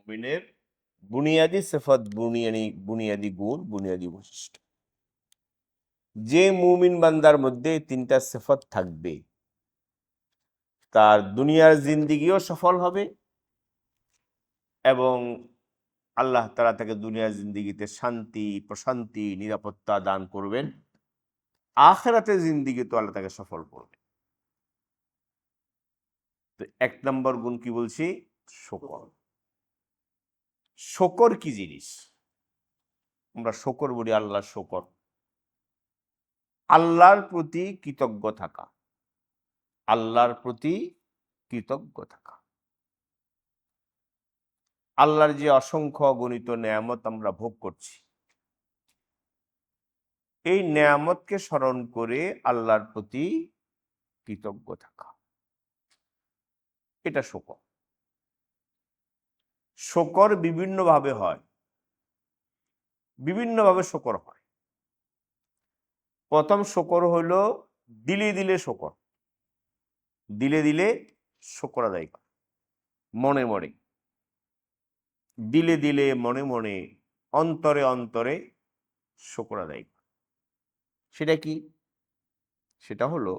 মুমিনের বুনিয়াদি সিফাত, বুনিয়াদি গুণ, বুনিয়াদি বৈশিষ্ট্য। যে মুমিন বান্দার মধ্যে তিনটা সিফাত থাকবে তার দুনিয়ার জিন্দিগিও সফল হবে এবং আল্লাহ তাআলা তাকে দুনিয়ার জিন্দিগিতে শান্তি, প্রশান্তি, নিরাপত্তা দান করবেন। আখিরাতের জিন্দিগি তো আল্লাহ তাকে সফল করবে। তো ১ নম্বর গুণ কি বলছি? শুকর। শুকর কি জিনিস? আমরা শুকর বলি আল্লাহর শুকর। আল্লাহর প্রতি কৃতজ্ঞ থাকা। আল্লাহর প্রতি কৃতজ্ঞ থাকা। আল্লাহর যে অসংখ্য অগণিত নেয়ামত আমরা ভোগ করছি, এই নেয়ামতকে স্মরণ করে আল্লাহর প্রতি কৃতজ্ঞ থাকা, এটা শুকর। শুকর বিভিন্নভাবে হয়, বিভিন্নভাবে শুকর হয়। প্রথম শুকর হলো দিলে দিলে শুকর। দিলে দিলে শুকর আদায় করা, মনে মনে, দিলে দিলে, মনে মনে, অন্তরে অন্তরে শুকর আদায় করা। সেটা কি? সেটা হলো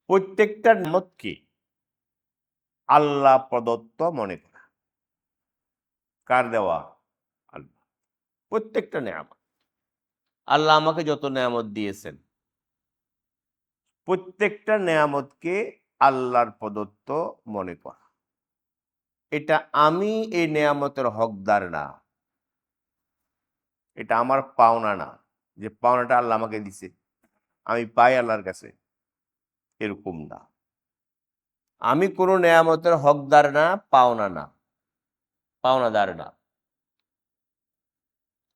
প্রত্যেকটা নেয়ামতকে আল্লাহ প্রদত্ত মনে করা। কার দেওয়া? আল্লাহ। প্রত্যেকটা নেয়ামত, আল্লাহ আমাকে যত নেয়ামত দিয়েছেন, প্রত্যেকটা নেয়ামতকে আল্লাহর প্রদত্ত মনে করা। এটা আমি এই নেয়ামতের হকদার না, এটা আমার পাওনা না, যে পাওনাটা আল্লাহ আমাকে দিছে, আমি পাই আল্লাহর কাছে, এরকম না। আমি কোনো নেয়ামতের হকদার না, পাওনা না, পাওনাদার না।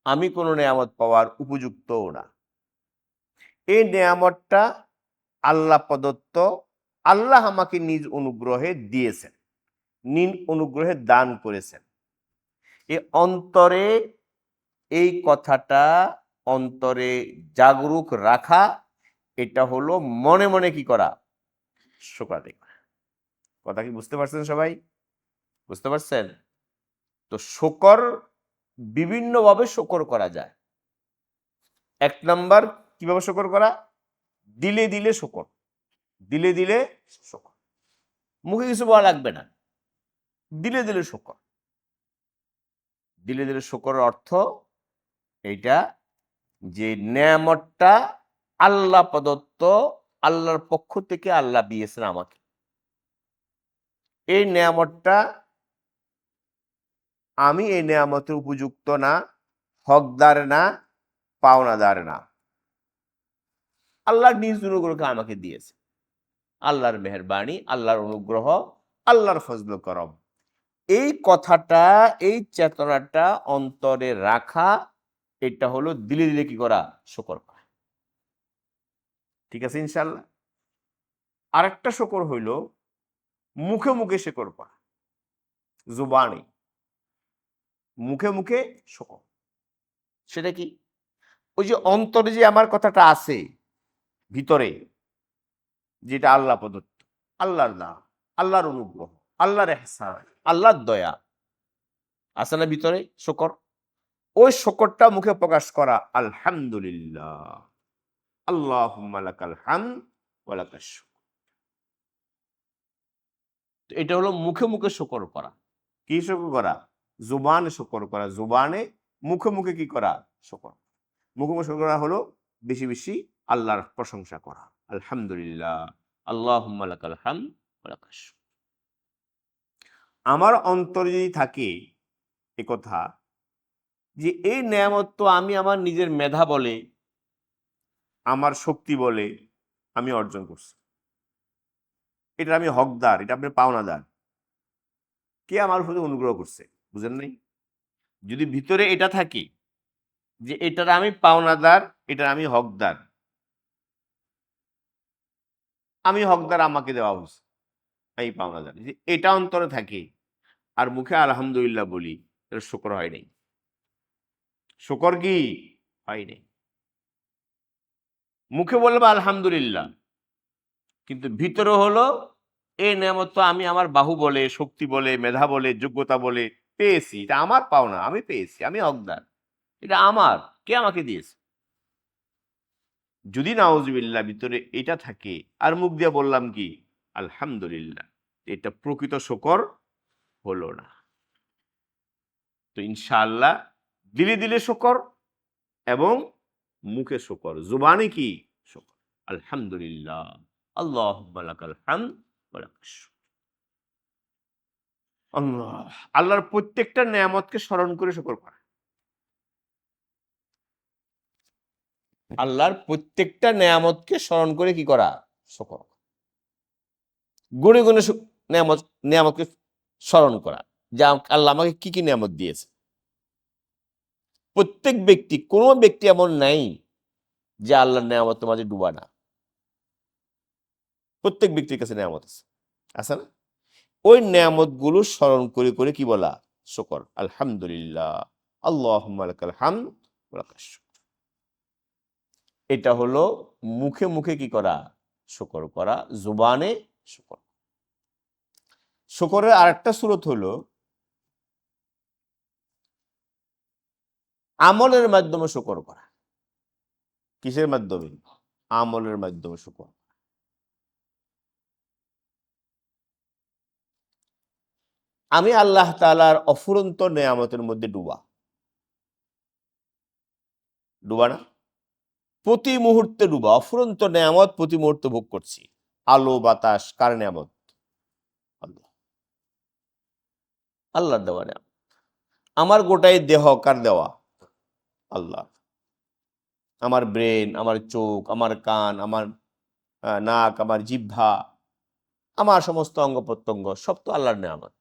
আমি কোনো নেয়ামত পাওয়ার উপযুক্তও না। এই নেয়ামতটা আল্লাহ প্রদত্ত, আল্লাহ আমাকে নিজ অনুগ্রহে দিয়েছেন, নিজ অনুগ্রহে দান করেছেন। এই অন্তরে এই কথাটা অন্তরে জাগরুক রাখা, এটা হলো মনে মনে কি করা? শুকর আদায় করা। কথা কি বুঝতে পারছেন সবাই? বুঝতে পারছেন? তো শুকর বিভিন্নভাবে শুকর করা যায়। ১ নাম্বার কিভাবে শুকর করা? দিলে দিলে শুকর। দিলে দিলে শুকর। মুখে কিছু বলা লাগবে না, দিলে দিলে শুকর। দিলে দিলে শুকরের অর্থ এইটা যে নেয়ামতটা আল্লাহ প্রদত্ত, আল্লাহর পক্ষ থেকে আল্লাহ দিয়েছেন আমাকে। এই নেয়ামতটা আমি এই নেয়ামতের উপযুক্ত না, হকদার না, পাওনাদার না। আল্লাহর নিজ অনুগ্রহকে আমাকে দিয়েছে। আল্লাহর মেহেরবানি, আল্লাহর অনুগ্রহ, আল্লাহর ফজল করম। এই কথাটা, এই চেতনাটা অন্তরে রাখা, এটা হলো দিলে দিলে কি করা? শুকর করা। ঠিক আছে ইনশাআল্লাহ। আরেকটা শুকর হইল মুখে মুখে শুকর করা, জুবানে, মুখে মুখে শুকর। সেটা কি? ওই যে অন্তরে যে আমার কথাটা আছে ভিতরে, যেটা আল্লাহ প্রদত্ত, আল্লাহর দান, আল্লাহর অনুগ্রহ, আল্লাহর ইহসান, আল্লাহর দয়া আছে না ভিতরে শুকর, ওই শুকরটা মুখে প্রকাশ করা, আলহামদুলিল্লাহ, আল্লাহুম্মা লাকাল হামদ ওয়া লাকাশ শুকর। এটা হলো মুখে মুখে শুকর করা। কি শুকর করা? জুবানে শুকর করা। জুবানে, মুখে মুখে কি করা? শুকর। মুখে মুখে শুকর করা হলো বেশি বেশি আল্লাহর প্রশংসা করা, আলহামদুলিল্লাহ, আল্লাহুম্মা লাকাল হামদ ওয়া লাকাশ শুকর। আমার অন্তরে যদি থাকে এ কথা যে এই নেয়ামত তো আমি আমার নিজের মেধা বলে, আমার শক্তি বলে আমি অর্জন করছি, এটা আমি হকদার, এটা আপনি পাওনাদার, কে আমার উপরে অনুগ্রহ করছে, বুঝেন নাই? যদি ভিতরে এটা থাকে যে এটার আমি পাওনাদার, এটার আমি হকদার, আমি হকদার, আমাকে দেওয়া হয়েছে, আমি পাওনাদার, যদি এটা অন্তরে থাকে আর মুখে আলহামদুলিল্লাহ বলি, এটা শুকর হয় নাই। শুকর কি হয় নাই? মুখে বলবো আলহামদুলিল্লাহ, কিন্তু ভিতরে হলো এই নিয়ামত তো আমি আমার বাহু বলে, শক্তি বলে, মেধা বলে, যোগ্যতা বলে পেয়েছি। এটা আমার পাওনা, আমি পেয়েছি, আমি হকদার। এটা আমার, কে আমাকে দিয়েছে? যদি নাউজুবিল্লাহ ভিতরে এটা থাকে আর মুখ দিয়ে বললাম কি আলহামদুলিল্লাহ, এটা প্রকৃত শুকর হলো না। তো ইনশাআল্লাহ দিলে দিলে শুকর এবং মুখে শুকর, জুবানে কি শুকর। আলহামদুলিল্লাহ, আল্লাহুম্মা লাকাল হামদ ওয়া লাকাশ শুকর। আল্লাহ, আল্লাহর প্রত্যেকটা নেয়ামতকে স্মরণ করে শুকর করা। আল্লাহর প্রত্যেকটা নেয়ামতকে স্মরণ করে কি করা? শুকর। গুণে গুণে নেয়ামত নেয়ামতকে স্মরণ করা, যা আল্লাহ আমাকে কি কি নেয়ামত দিয়েছে। প্রত্যেক ব্যক্তি, কোনো ব্যক্তি এমন নাই যে আল্লাহর নেয়ামত মাঝে ডুবা না। প্রত্যেক ব্যক্তির কাছে নেয়ামত আছে, আছে না? ওই নেয়ামত গুলো স্মরণ করে করে কি বলা? শুকর। আলহামদুলিল্লাহ, আল্লাহুম্মা লাকাল হামদ ওয়া লাকাশ শুকর। এটা হলো মুখে মুখে কি করা? শুকর করা, জুবানে শুকর। শুকরের আরেকটা সূরত হলো আমলের মাধ্যমে শুকর করা। কিসের মাধ্যমে? আমলের মাধ্যমে শুকর। আমি আল্লাহ তাআলার অফুরন্ত নেয়ামতের মধ্যে ডুবা ডুবা না? প্রতি মুহূর্তে ডুবা, অফুরন্ত নেয়ামত প্রতি মুহূর্তে ভোগ করছি। আলো বাতাস কার নেয়ামত? আল্লাহ, আল্লাহর দেওয়া নেয়ামত। আমার গোটাই দেহ কার দেওয়া? আল্লাহ। আমার ব্রেন, আমার চোখ, আমার কান, আমার নাক, আমার জিহ্বা, আমার সমস্ত অঙ্গ প্রত্যঙ্গ সব তো আল্লাহর নেয়ামত।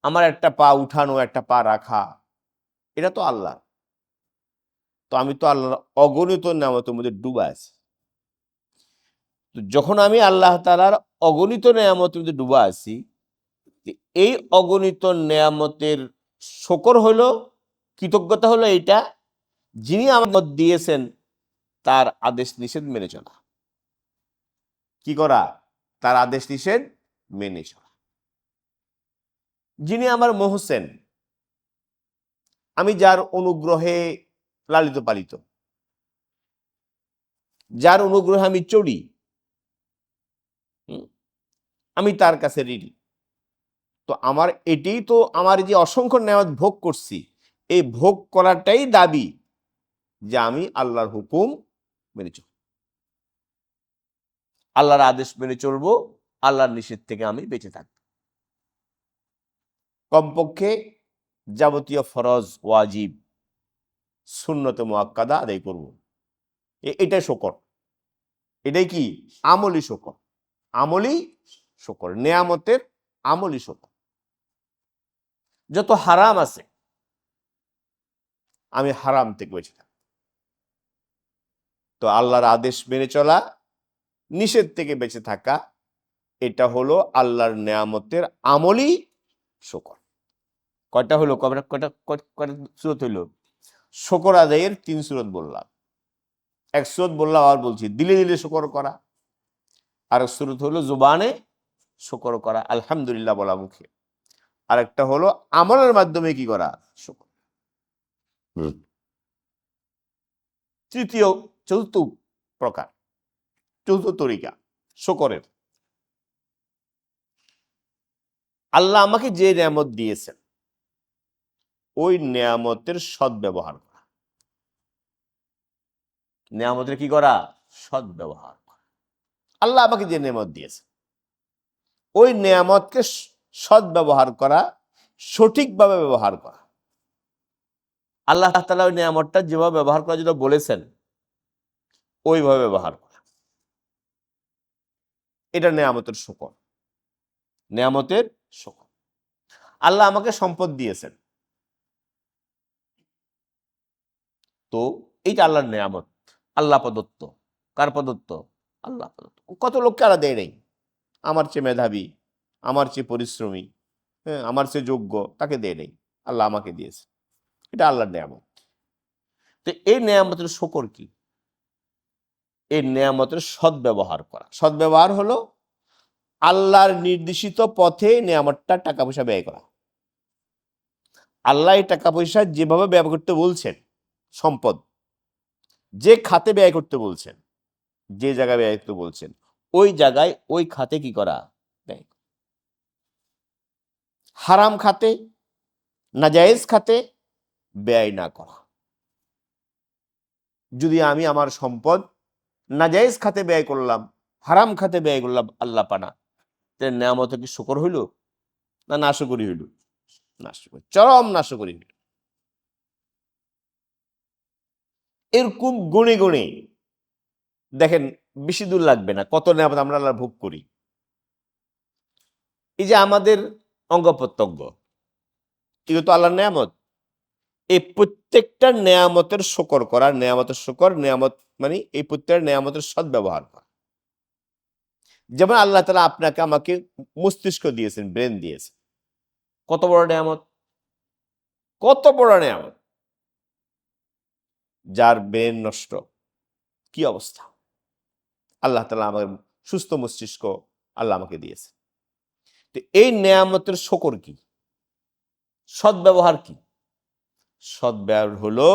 আমার একটা পা উঠানো, একটা পা রাখা, এটা তো আল্লাহ। তো আমি তো আল্লাহর অগণিত নেয়ামতের মধ্যে ডুবা আছি। তো যখন আমি আল্লাহ তাআলার অগণিত নেয়ামতের মধ্যে ডুবা আছি, এই অগণিত নেয়ামতের শুকর হলো, কৃতজ্ঞতা হলো এইটা, যিনি আমাদের দিয়েছেন তার আদেশ নিষেধ মেনে চলা। কি করা? তার আদেশ নিষেধ মেনে চলা। যিনি আমার মোহসেন, আমি যার অনুগ্রহে লালিত পালিত, যার অনুগ্রহে আমি চড়ি, আমি তার কাছে ঋণী। তো আমার এটাই তো, আমার যে অসংখ্য নেয়ামত ভোগ করছি, এই ভোগ করাটাই দাবি যে আমি আল্লাহর হুকুম মেনে চলব, আল্লাহর আদেশ মেনে চলবো, আল্লাহর নিষেধ থেকে আমি বেঁচে থাকব। কমপক্ষে যাবতীয় ফরজ, ওয়াজিব, সুন্নতে মুআক্কাদা আদায় করব। এটাই শুকর। এটাই কি? আমলি শুকর। আমলি শুকর, নেয়ামতের আমলি শুকর। যত হারাম আছে আমি হারাম থেকে বেঁচে থাকব। তো আল্লাহর আদেশ মেনে চলা, নিষেধ থেকে বেঁচে থাকা, এটা হলো আল্লাহর নেয়ামতের আমলি শুকর। কয়টা হলো? কয়টা সূরত হইল? শুকর আদায়ের 3 সূরত বললাম। এক সূরত বললাম, আর বলছি, দিলে দিলে শুকর করা। আর এক সূরত হলো জুবানে শুকর করা, আলহামদুলিল্লাহ বলা মুখে। আরেকটা হলো আমলের মাধ্যমে কি করা? শুকর। তৃতীয়, চতুর্থ প্রকার, চতুর্থ তরিকা শুকরের, আল্লাহ আমাকে যে নেয়ামত দিয়েছেন ওই নেয়ামতের সদ্ব্যবহার করা। নেয়ামতের কি করা? সদ্ব্যবহার করা। আল্লাহ আমাকে যে নেয়ামত দিয়েছে ওই নেয়ামতকে সদ্ব্যবহার করা, সঠিকভাবে ব্যবহার করা। আল্লাহ তাআলা ওই নেয়ামতটা যেভাবে ব্যবহার করার জন্য বলেছেন ওইভাবে ব্যবহার করা, এটা নেয়ামতের শুকর। নেয়ামতের শুকর। আল্লাহ আমাকে সম্পদ দিয়েছেন, তো এইটা আল্লাহর নেয়ামত, আল্লাহ প্রদত্ত। কার প্রদত্ত? আল্লাহ প্রদত্ত। কত লোককে আল্লাহ দেয় নাই। আমার চেয়ে মেধাবী, আমার চেয়ে পরিশ্রমী, হ্যাঁ, আমার চেয়ে যোগ্য, তাকে দেয় নাই, আল্লাহ আমাকে দিয়েছে। এটা আল্লাহর নেয়ামত। তো এই নেয়ামতের শুকর কি? এই নেয়ামতের সদ্ব্যবহার করা। সদ্ব্যবহার হলো আল্লাহর নির্দেশিত পথে নেয়ামতটা টাকা পয়সা ব্যয় করা। আল্লাহ এই টাকা পয়সা যেভাবে ব্যয় করতে বলছেন, সম্পদ যে খাতে ব্যয় করতে বলছেন, যে জায়গায় ব্যয় করতে বলছেন, ওই জায়গায় ওই খাতে কি করা, ব্যয়। হারাম খাতে, নাজায়েজ খাতে ব্যয় না করা। যদি আমি আমার সম্পদ নাজায়েজ খাতে ব্যয় করলাম, হারাম খাতে ব্যয় করলাম, আল্লাহ পানা, তাহলে নেয়ামত কি শুকর হইল না নাশকরি হইল? নাশকরি, চরম নাশকরি হইল। এরকম গুণে গুণে দেখেন, বেশি দূর লাগবে না কত নেয়ামত আমরা আল্লাহ ভোগ করি। এই যে আমাদের অঙ্গ প্রত্যঙ্গ, এগুলো তো আল্লাহর নেয়ামত। এই প্রত্যেকটা নেয়ামতের শুকর করা, নেয়ামতের শুকর, নেয়ামত মানে এই প্রত্যেকটা নেয়ামতের সদ্ব্যবহার করা। যেমন আল্লাহ তাআলা আপনাকে আমাকে মস্তিষ্ক দিয়েছেন, ব্রেন দিয়েছেন, কত বড় নেয়ামত, কত বড় নেয়ামত। যার ব্রেন নষ্ট, কি অবস্থা। আল্লাহ তাআলা আমাকে সুস্থ মস্তিষ্ক আল্লাহ আমাকে দিয়েছে। তো এই নেয়ামতের শুকর কি, সদ্ব্যবহার কি? সদ্ব্যবহার হলো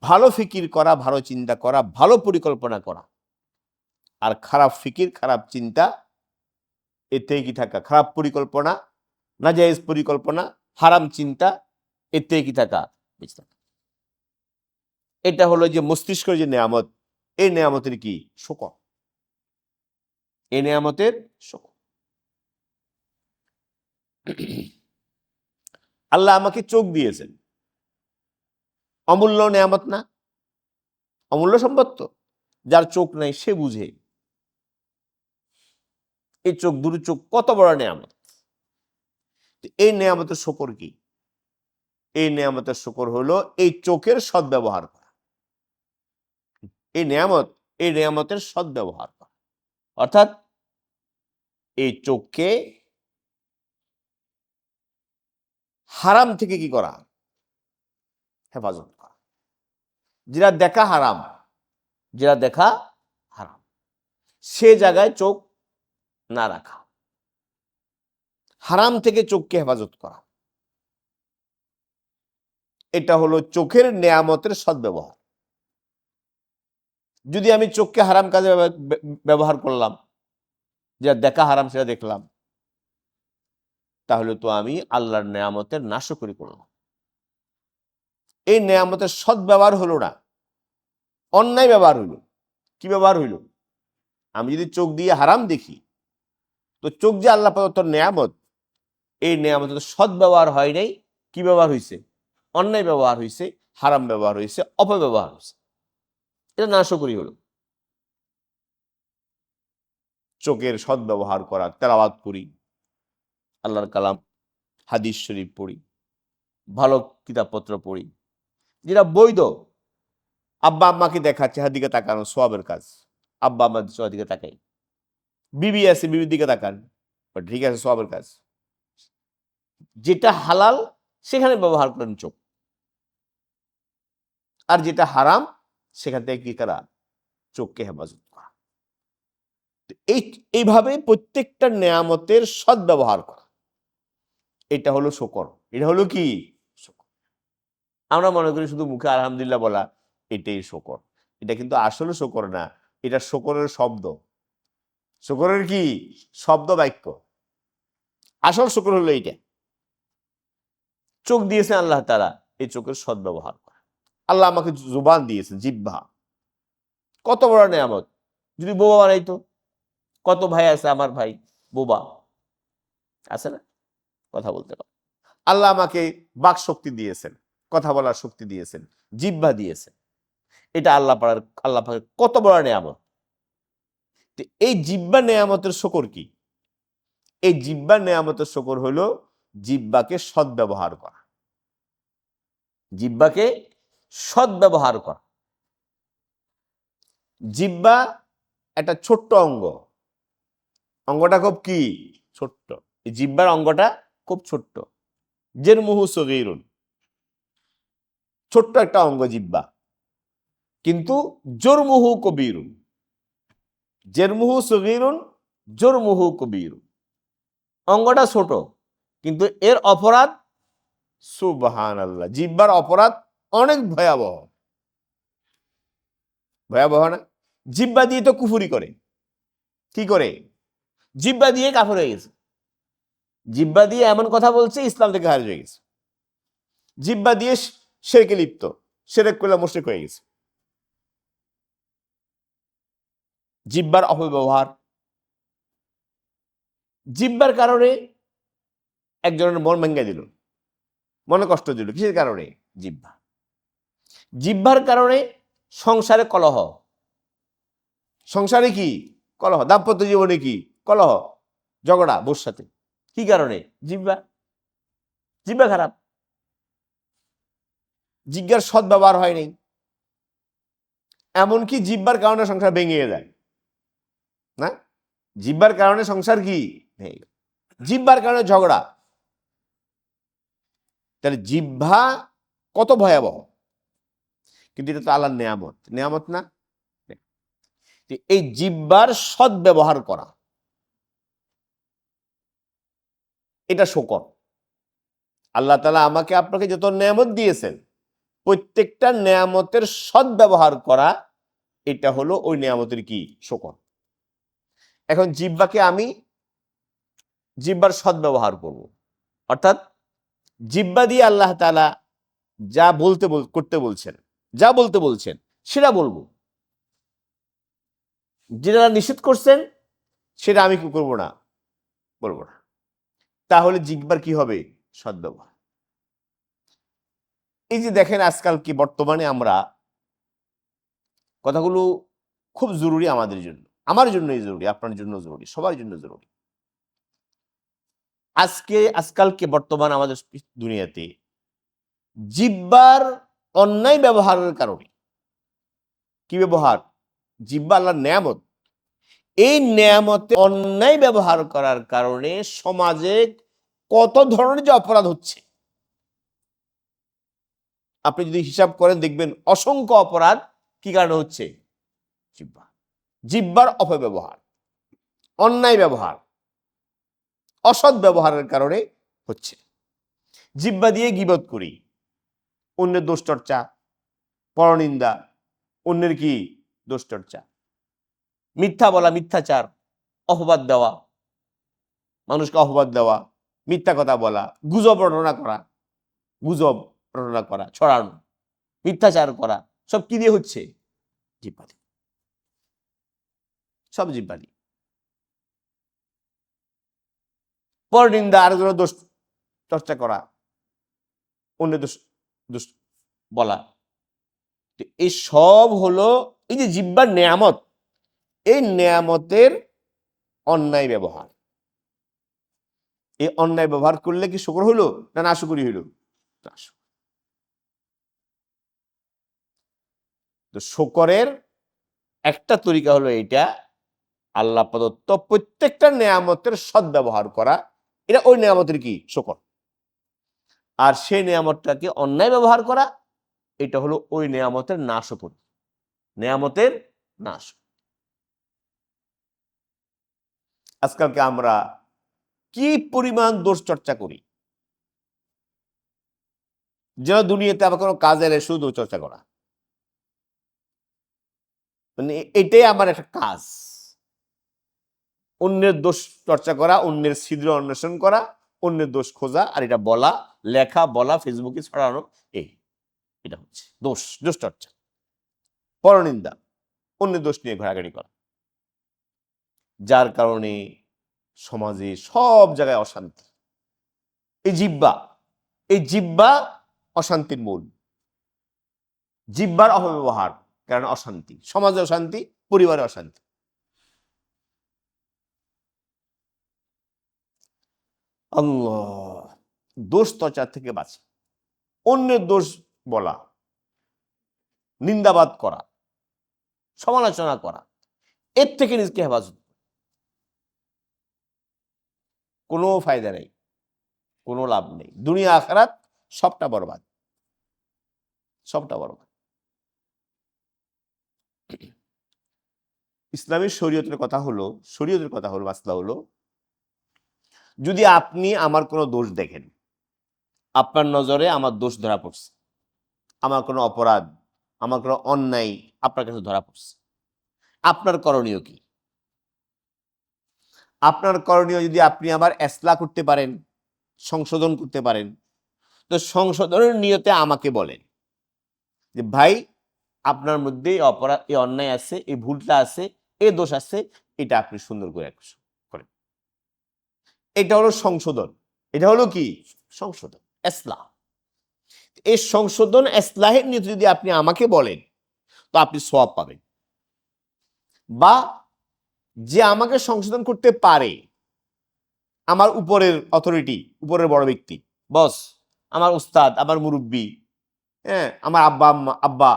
ভালো ফিকির করা, ভালো চিন্তা করা, ভালো পরিকল্পনা করা। আর খারাপ ফিকির, খারাপ চিন্তা, এতে কি থাকা, খারাপ পরিকল্পনা, নাজায়েজ পরিকল্পনা, হারাম চিন্তা, এতে কি থাকা, বেঁচে থাকা। এটা হলো যে মস্তিষ্কের যে নেয়ামত, এই নেয়ামতের কি শুকর, এই নেয়ামতের শুকর। আল্লাহ আমাকে চোখ দিয়েছেন, অমূল্য নেয়ামত না? অমূল্য সম্পদ তো। যার চোখ নাই সে বুঝে এই চোখ, দুটো চোখ কত বড় নেয়ামত। এই নেয়ামতের শুকর কি? এই নেয়ামতের শুকর হলো এই চোখের সদ্ব্যবহার করা। এই নেয়ামত, এই নেয়ামতের সদ্ব্যবহার করা, অর্থাৎ এই চোখকে হারাম থেকে কি করা, হেফাজত করা। যেটা দেখা হারাম, যেটা দেখা হারাম, সে জায়গায় চোখ না রাখা, হারাম থেকে চোখকে হেফাজত করা। এটা হলো চোখের নেয়ামতের সদ্ব্যবহার। যদি আমি চোখকে হারাম কাজে ব্যবহার করলাম, যা দেখা হারাম সেটা দেখলাম, তাহলে তো আমি আল্লাহর নেয়ামতের নাশকরি করলাম। এই নেয়ামতের সদ্ব্যবহার হলো না, অন্যায় ব্যবহার হইল। কি ব্যবহার হইল? আমি যদি চোখ দিয়ে হারাম দেখি, তো চোখ যে আল্লাহ প্রদত্ত নেয়ামত, এই নেয়ামতের সদ্ব্যবহার হয় নাই। কি ব্যবহার হয়েছে? অন্যায় ব্যবহার হয়েছে, হারাম ব্যবহার হয়েছে, অপব্যবহার হয়েছে। এটা নাশকরি হলো। চোখের সদ্ব্যবহার করা, তেলাওয়াত করি, আল্লাহর কালাম, হাদিস শরীফ পড়ি, ভালো কিতাবপত্র পড়ি, যেটা বৈধ। আব্বা আম্মাকে দেখাচ্ছে, হাত দিকে তাকানো সওয়াবের কাজ। আব্বা আম্মার দিকে তাকাই। বিবি আছে, বিবির দিকে তাকান, ঠিক আছে, সওয়াবের কাজ। যেটা হালাল সেখানে ব্যবহার করেন চোখ, আর যেটা হারাম সেখান থেকে কি করা, চোখকে হেফাজত করা। এইভাবে প্রত্যেকটা নেয়ামতের সদ্ব্যবহার করা, এটা হলো শুকর। এটা হলো কি শুকর। আমরা মনে করি শুধু মুখে আলহামদুলিল্লাহ বলা এটাই শুকর। এটা কিন্তু আসলে শুকর না, এটা শুকরের শব্দ। শুকরের কি শব্দ বাক্য। আসল শুকর হলো এইটা। চোখ দিয়েছেন আল্লাহ তাআলা, এই চোখের সদ্ব্যবহার করা। আল্লাহ আমাকে জুবান দিয়েছেন, জিহ্বা, কত বড় নেয়ামত। যদি বোবা বানাইতো, কত ভাই আছে আমার ভাই বোবা আছে না, কথা বলতে পারে। আল্লাহ আমাকে বাক শক্তি দিয়েছেন, কথা বলার শক্তি দিয়েছেন, জিহ্বা দিয়েছেন। এটা আল্লাহ পাকের কত বড় নেয়ামত। এই জিহ্বা নেয়ামতের শুকর কি? এই জিহ্বা নেয়ামতের শুকর হলো জিহ্বাকে সদ্ব্যবহার করা, জিহ্বাকে সদ্ব্যবহার করা। জিহ্বা একটা ছোট্ট অঙ্গ, অঙ্গটা খুব কি ছোট্ট। এই জিহ্বার অঙ্গটা খুব ছোট্ট। জেরমুহু সগীরুন, ছোট্ট একটা অঙ্গ জিহ্বা, কিন্তু জরমুহু কবীরুন। জেরমুহু সগীরুন, জুরমুহু কবীর, অঙ্গটা ছোট কিন্তু এর অপরাধ সুবহানাল্লাহ, জিহ্বার অপরাধ অনেক ভয়াবহ। ভয়াবহ না? জিহ্বা দিয়ে তো কুফরি করে। কি করে? জিহ্বা দিয়ে কাফের হয়ে গেছে। জিহ্বা দিয়ে এমন কথা বলছে ইসলাম থেকে খারিজ হয়ে গেছে। জিহ্বা দিয়ে শিরকে লিপ্ত, শিরক করলে মুশরিক হয়ে গেছে। জিহ্বার অপব্যবহার, জিহ্বার কারণে একজনের মন ভেঙে দিল, মনে কষ্ট দিল। কিসের কারণে? জিহ্বা। জিহ্বার কারণে সংসারে কলহ। সংসারে কি কলহ? দাম্পত্য জীবনে কি কলহ, ঝগড়া বউর সাথে। কি কারণে? জিহ্বা। জিহ্বা খারাপ, জিহ্বার সৎ ব্যবহার হয় নাই। এমনকি জিহ্বার কারণে সংসার ভেঙে যায় না? জিহ্বার কারণে সংসার কি ভেঙে, জিহ্বার কারণে ঝগড়া। তাহলে জিহ্বা কত ভয়াবহ, কিন্তু এটা তো আল্লাহর নেয়ামত, নেয়ামত না? এই জিহ্বার সৎ ব্যবহার করা, এটা শকর। আল্লাহ তাআলা আমাকে আপনাকে যত নেয়ামত দিয়েছেন, প্রত্যেকটা নেয়ামতের সৎ ব্যবহার করা, এটা হলো ওই নেয়ামতের কি? শকর। এখন জিহ্বাকে আমি জিহ্বার সৎ ব্যবহার করব, অর্থাৎ জিহ্বা দিয়ে আল্লাহ তাআলা যা করতে বলছেন, যা বলতে বলছেন সেটা বলবো। যেটা নিষেধ করছেন সেটা আমি কি করবো না, বলবো না। তাহলে জিহ্বার কি হবে? সদ্ব্যবহার। এই যে দেখেন আজকাল কি বর্তমানে আমরা, কথাগুলো খুব জরুরি আমাদের জন্য, আমার জন্যই জরুরি, আপনার জন্য জরুরি, সবার জন্য জরুরি। আজকালকে বর্তমান আমাদের দুনিয়াতে জিহ্বার অন্যায় ব্যবহারের কারণে, কি ব্যবহার? জিহ্বা আল্লাহর নেয়ামত, এই নেয়ামতে অন্যায় ব্যবহার করার কারণে সমাজে কত ধরনের যে অপরাধ হচ্ছে, আপনি যদি হিসাব করেন দেখবেন অসংখ্য অপরাধ কি কারণে হচ্ছে? জিহ্বা, জিহ্বার অপব্যবহার, অন্যায় ব্যবহার, অসৎ ব্যবহারের কারণে হচ্ছে। জিহ্বা দিয়ে গীবত করি, অন্যের দোষ চর্চা, পরনিন্দা, অন্যের কি দোষ চর্চা, মিথ্যা বলা, মিথ্যাচার, অপবাদ দেওয়া, মানুষকে অপবাদ দেওয়া, মিথ্যা কথা বলা, গুজব রটনা করা, গুজব রটনা করা, ছড়ানো, মিথ্যাচার করা, সব কি দিয়ে হচ্ছে? জিহ্বা দিয়ে। সব জিহ্বা দিয়ে। পরনিন্দা, আরেকজনের দোষ চর্চা করা, অন্যের দোষ দোষ বলা, এই সব হলো এই যে জিহ্বার নেয়ামত, এই নেয়ামতের অন্যায় ব্যবহার। এই অন্যায় ব্যবহার করলে কি শুকর হইল না নাশুকরি হইল? তো শুকরের একটা তরিকা হলো এইটা, আল্লাহ প্রদত্ত প্রত্যেকটা নেয়ামতের সদ্ব্যবহার করা, এটা ওই নেয়ামতের কি? শুকর। আর সেই নেয়ামতটাকে অন্যায় ব্যবহার করা, এটা হলো ওই নেয়ামতের নাশকরি, নেয়ামতের নাশ। আজকালকে আমরা কি পরিমাণ দোষ চর্চা করি, যেন দুনিয়াতে আবার কোনো কাজের শুধু চর্চা করা, মানে এটাই আমার একটা কাজ। অন্যের দোষ চর্চা করা, অন্যের ছিদ্র অন্বেষণ করা, অন্যের দোষ খোঁজা, আর এটা বলা, লেখা, বলা, ফেসবুকে ছড়ানো, এটা হচ্ছে দোষ, দোষ চর্চা। পরনিন্দা, অন্যের দোষ নিয়ে ঘোরাঘুরি করা, যার কারণে সমাজে সব জায়গায় অশান্তি। এই জিহ্বা, এই জিহ্বা অশান্তির মূল। জিহ্বার অপব্যবহার কারণ অশান্তি, সমাজে অশান্তি, পরিবারে অশান্তি। আল্লাহ, দোষ চর্চার থেকে বাঁচে, অন্যের দোষ বলা, নিন্দাবাদ করা, সমালোচনা করা, এর থেকে নিজকে হেফাজত, কোনো ফায়দা নেই, কোনো লাভ নেই, দুনিয়া আখিরাত সবটা বরবাদ, সবটা বরবাদ। ইসলামী শরীয়তের কথা হলো, মাসলা হলো, যদি আপনি আমার কোনো দোষ দেখেন, আপনার নজরে আমার দোষ ধরা পড়ছে, আমার কোনো অপরাধ, আমার কোনো অন্যায় আপনার কাছে ধরা পড়ছে, আপনার করণীয় কি? আপনার করণীয়, যদি আপনি আমার ইসলাহ করতে পারেন, সংশোধন করতে পারেন, তো সংশোধনের নিয়তে আমাকে বলেন যে ভাই, আপনার মধ্যে এই অপরাধ, এই অন্যায় আছে, এই ভুলটা আছে, এই দোষ আছে, এটা আপনি সুন্দর করে করেন। এটা হলো সংশোধন। এটা হলো কি? সংশোধন, ইসলাহ। এই সংশোধন ইসলাহের নিয়তে যদি আপনি আমাকে বলেন, তো আপনি সওয়াব পাবেন। বা যে আমাকে সংশোধন করতে পারে, আমার উপরের অথরিটি, উপরের বড় ব্যক্তি, বস, আমার উস্তাদ, আমার মুরব্বী, হ্যাঁ, আমার আব্বা,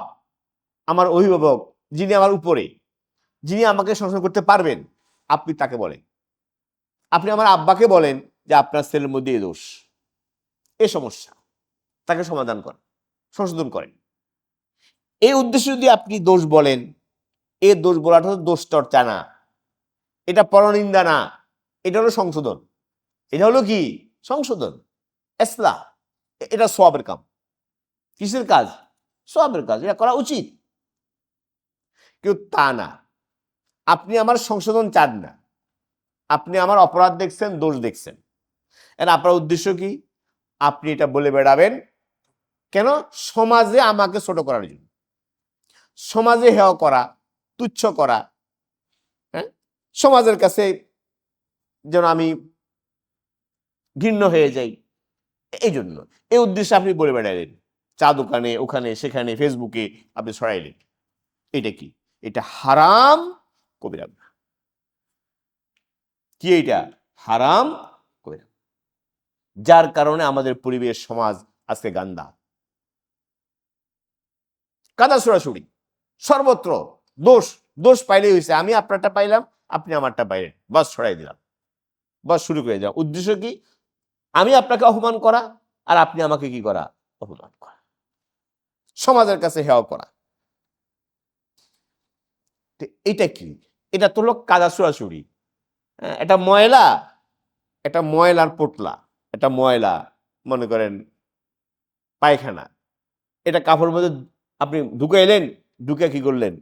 আমার অভিভাবক, যিনি আমার উপরে, যিনি আমাকে সংশোধন করতে পারবেন, আপনি তাকে বলেন। আপনি আমার আব্বাকে বলেন যে আপনার ছেলের মধ্যে এই দোষ, এ সমস্যা, তাকে সমাধান করেন, সংশোধন করেন। এই উদ্দেশ্যে যদি আপনি দোষ বলেন, এই দোষ বলাটা হলো দোষ চর্চা না, এটা পরনিন্দা না, এটা হলো সংশোধন। এটা হলো কি? সংশোধন, ইসলাহ। এটা সওয়াবের কাম। কিসের কাজ? সওয়াবের কাজ, এটা করা উচিত। কিন্তু তা না, আপনি আমার সংশোধন চান না, আপনি আমার অপরাধ দেখছেন, দোষ দেখছেন, আপনার উদ্দেশ্য কি? আপনি এটা বলে বেড়াবেন কেন? সমাজে আমাকে ছোট করার জন্য, সমাজে হেয় করা, তুচ্ছ করা, হ্যাঁ, সমাজের কাছে যেন আমি ঘৃণ্য হয়ে যাই, এই জন্য, এই উদ্দেশ্যে আপনি বলে বেড়াইলেন, চা দোকানে, ওখানে সেখানে, ফেসবুকে আপনি ছড়াইলেন। এটা কি? এটা হারাম কবিরা গুনাহ। কি এটা? হারাম কবিরা। যার কারণে আমাদের পরিবেশ, সমাজ আজকে গান্দা, কাদা ছড়াছড়ি, সর্বত্র দোষ। দোষ পাইলেই হয়েছে, আমি আপনারটা পাইলাম, আপনি আমারটা পাইলেন, বাস ছড়াই দিলাম, বাস শুরু করে দিলাম। উদ্দেশ্য কি? আমি আপনাকে অপমান করা, আর আপনি আমাকে কি করা? অপমান করা, সমাজের কাছে হেয় করা। এটা কি? এটা তো হলো কাদা ছড়াছড়ি। এটা ময়লা, এটা ময়লার পোটলা, এটা ময়লা, মনে করেন পায়খানা, এটা কাপড়ের মধ্যে আপনি ঢুকাইলেন, ঢুকে কি করলেন?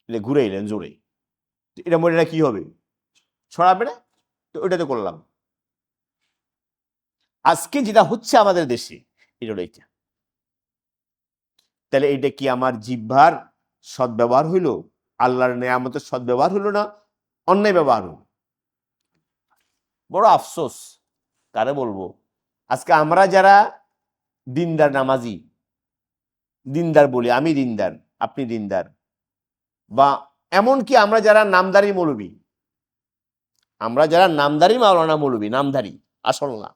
ঘুরাইলেন জোরে, এটা ময়লাটা কি হবে? ছড়াবে না? তো ওইটাতে করলাম। আজকে যেটা হচ্ছে আমাদের দেশে, এটা হলো এইটা। তাহলে এটা কি আমার জিহ্বার সদ্ব্যবহার হইল? আল্লাহর নেয়ামতের সদ্ব্যবহার হইল না অন্যায় ব্যবহার হইল? বড় আফসোস। কারে বলবো? আজকে আমরা যারা দিনদার, নামাজি, দিনদার বলি, আমি দিনদার, আপনি দিনদার, বা এমনকি আমরা যারা নামদারি মৌলবী, আমরা যারা নামদারি মাওলানা মৌলবী, নামধারী, আসল না,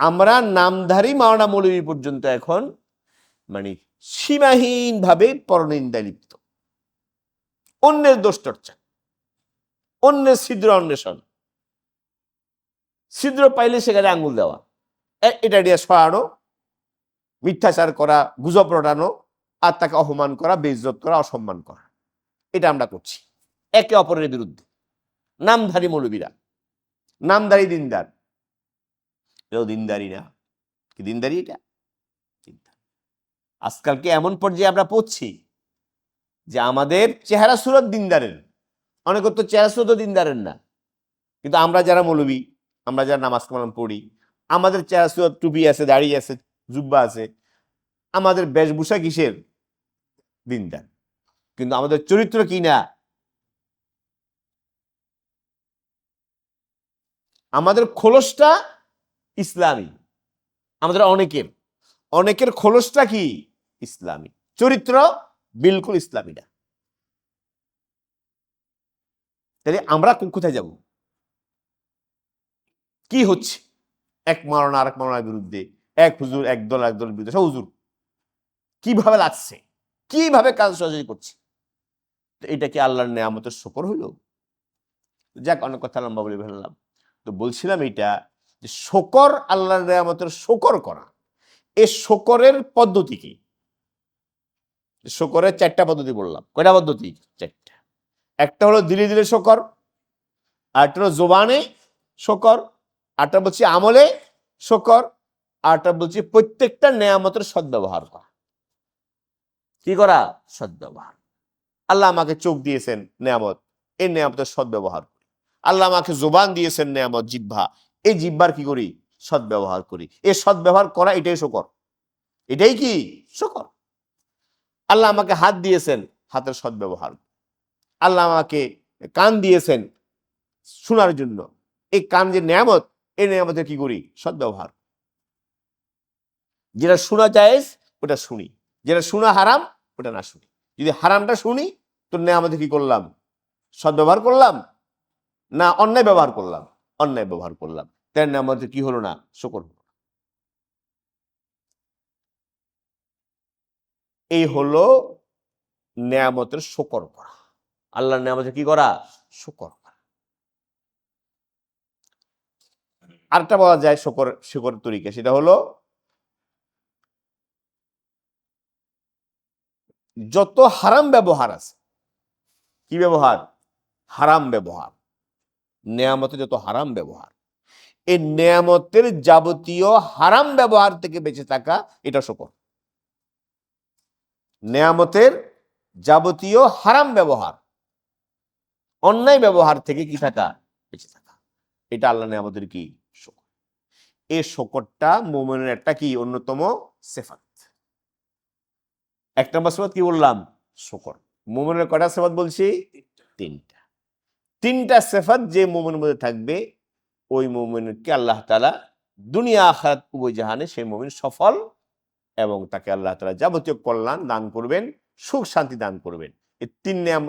আমরা নামধারী মাওলানা মৌলবী পর্যন্ত এখন মানে সীমাহীন ভাবে পরনিন্দায় লিপ্ত, অন্যের দোষ চর্চা, অন্যের ছিদ্র অন্বেষণ, ছিদ্র পাইলে সেখানে আঙ্গুল দেওয়া, এটা দিয়ে সরানো, মিথ্যাচার করা, গুজব রটানো, আর তাকে অপমান করা, বেইজ্জত করা, অসম্মান করা, এটা আমরা করছি একে অপরের বিরুদ্ধে। নামধারী মৌলবীরা, নামধারী দিনদার, এও দিনদারি না। কি দিনদারি এটা? আজকালকে এমন পর্যায়ে আমরা পড়ছি যে আমাদের চেহারা সুরত দিনদারের, অনেকের তো চেহারা সুরত দিনদারের না, কিন্তু আমরা যারা মৌলবী, আমরা যারা নামাজ কালাম পড়ি, আমাদের চেহারা সুরত, টুপি আছে, দাড়ি আছে, জুব্বা আছে, আমাদের বেশভূষা কিসের? দিনদার। কিন্তু আমাদের চরিত্র কি না? আমাদের খোলসটা ইসলামী, আমাদের অনেকের খোলসটা কি? ইসলামী, চরিত্র বিলকুল ইসলামী না। তাহলে আমরা কোথায় যাব? কি হচ্ছে? এক মাওলানা আরেক মাওলানার বিরুদ্ধে, এক হুজুর এক দল এক দলের বিরুদ্ধে, সব হুজুর কিভাবে লাগছে, কিভাবে কাজ সহযোগী করছে। তো এটা কি আল্লাহর নেয়ামতের শুকর হইল? যাক, অনেক কথা লম্বা বলে ফেললাম। তো বলছিলাম এটা যে শুকর, আল্লাহর নেয়ামতের শুকর করা, এই শুকরের পদ্ধতি কি? শুকরের 4টা পদ্ধতি বললাম। কয়টা পদ্ধতি? 4টা। একটা হলো দিলে দিলে শুকর, আরেকটা হলো জবানে শুকর, আরেকটা বলছি আমলে শুকর, আরেকটা বলছি প্রত্যেকটা নেয়ামতের সদ্ব্যবহার করা। কি করা? সদ্ব্যবহার। আল্লাহ আমাকে চোখ দিয়েছেন নেয়ামত, এই নেয়ামতের সদ্ব্যবহার করি। আল্লাহ আমাকে জবান দিয়েছেন নেয়ামত, জিহ্বা, এই জিহ্বার কি করি? সদ্ব্যবহার করি। এই সদ্ব্যবহার করা এটাই শুকর। এটাই কি? শুকর। আল্লাহ আমাকে হাত দিয়েছেন, হাতের সদ্ব্যবহার। আল্লাহ আমাকে কান দিয়েছেন শোনার জন্য, এই কান যে নেয়ামত, এই নেয়ামতের কি করি? সদ্ব্যবহার। যেটা শোনা জায়েজ ওটা শুনি, যেটা শোনা হারাম ওটা না শুনি। যদি হারামটা শুনি তো নেয়ামতে কি করলাম? সদ্ব্যবহার করলাম না অন্যায় ব্যবহার করলাম? অন্যায় ব্যবহার করলাম। তাই নেয়ামতে কি হলো না? শুকর হলো। এই হলো নেয়ামতের শুকর করা। আল্লাহর নেয়ামতে কি করা? শুকর করা। আরেকটা বলা যায় শুকর তরিকা, সেটা হলো যত হারাম ব্যবহার আছে, কি ব্যবহার? হারাম ব্যবহার। নেয়ামতের যত হারাম ব্যবহার, এই নেয়ামতের যাবতীয় হারাম ব্যবহার থেকে বেঁচে থাকা, এটা শুকর। নেয়ামতের যাবতীয় হারাম ব্যবহার, অন্যায় ব্যবহার থেকে কি থাকা? বেঁচে থাকা। এটা আল্লাহ নেয়ামতের কি? শুকর। এই শুকরটা মুমিনের একটা কি? অন্যতম সিফাত। 1 নম্বর সিফাত কি বললাম? শুকর। মুমিনের কয়টা সিফাত বলছি? 3টা। 3টা সিফাত যে মুমিনের মধ্যে থাকবে, ওই মুমিনকে আল্লাহ তাআলা দুনিয়া আখিরাত উভয় জাহানে সেই মুমিন সফল, এবং তাকে আল্লাহ তাআলা যাবতীয় কল্যাণ দান করবেন, সুখ শান্তি দান করবেন। এই 3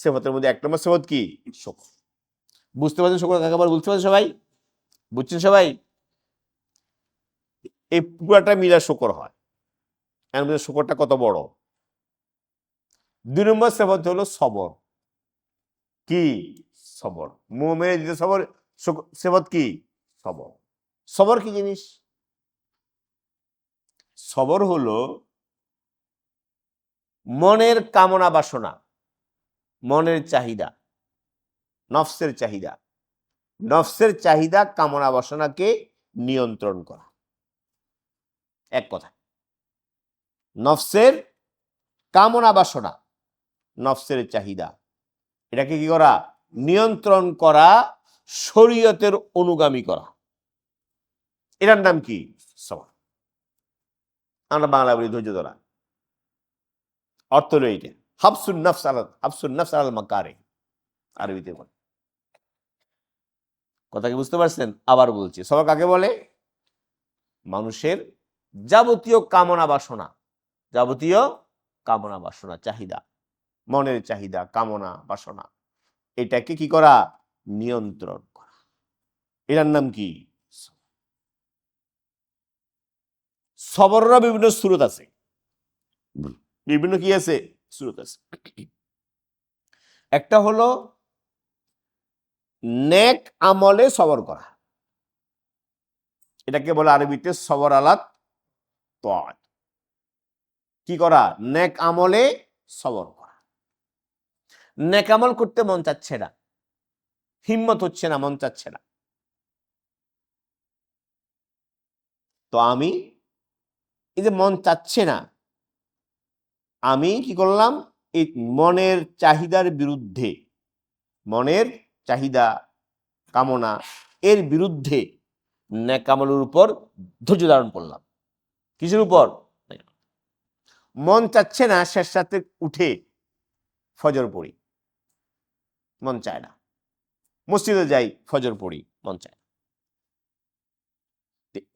সিফাতের মধ্যে 1 নম্বর সিফাত কি? শুকর। বুঝতে পারছেন শুকর কাকে বলে? বুঝতে পারছেন সবাই? বুঝছেন সবাই? এই পুরাটা মিলা শুকর হয়। এর মধ্যে শুকরটা কত বড়? 2 নম্বর সিফাত হলো সবর। কি? সবর। মুমিনের যে সবর, সিফাত কি? সবর। সবর কি জিনিস? সবর হলো মনের কামনা বাসনা, মনের চাহিদা, নফসের চাহিদা, নফসের চাহিদা কামনা বাসনাকে নিয়ন্ত্রণ করা। এক কথা, নফসের কামনা বাসনা, নফসের চাহিদা, এটাকে কি করা? নিয়ন্ত্রণ করা, শরীয়তের অনুগামী করা। এটার নাম কি? সবর। আমরা বাংলা বলি ধৈর্য ধরা। অর্থ হলো এইটা, হাবসুন নফস আলাল মাকারে, আরবিতে বলে। কথা কি বুঝতে পারছেন? আবার বলছি, সবর কাকে বলে? মানুষের যাবতীয় কামনা বাসনা, যাবতীয় কামনা বাসনা, চাহিদা, মনের চাহিদা, কামনা বাসনা, এটাকে কি করা? নিয়ন্ত্রণ করা। এটার নাম কি? সবরের বিভিন্ন সূরত আছে, বিভিন্ন কি আছে? সূরত আছে। একটা হলো নেক আমলে সবর করা, এটাকে বলে আরবিতে সবর আলাত তাআত। কি করা? নেক আমলে সবর করা। নেক আমল করতে মন চাচ্ছে না, হিম্মত হচ্ছে না, মন চাচ্ছে না, তো আমি এই যে মন চাচ্ছে না, আমি কি করলাম? এই মনের চাহিদার বিরুদ্ধে, মনের চাহিদা কামনা এর বিরুদ্ধে নেক আমলের উপর ধৈর্য ধারণ করলাম। কিসের উপর? মন চাচ্ছে না শেষ রাতে উঠে ফজর পড়ি, মন চায় না। মসজিদে যাই, ফজর পড়ি, মন চায় না।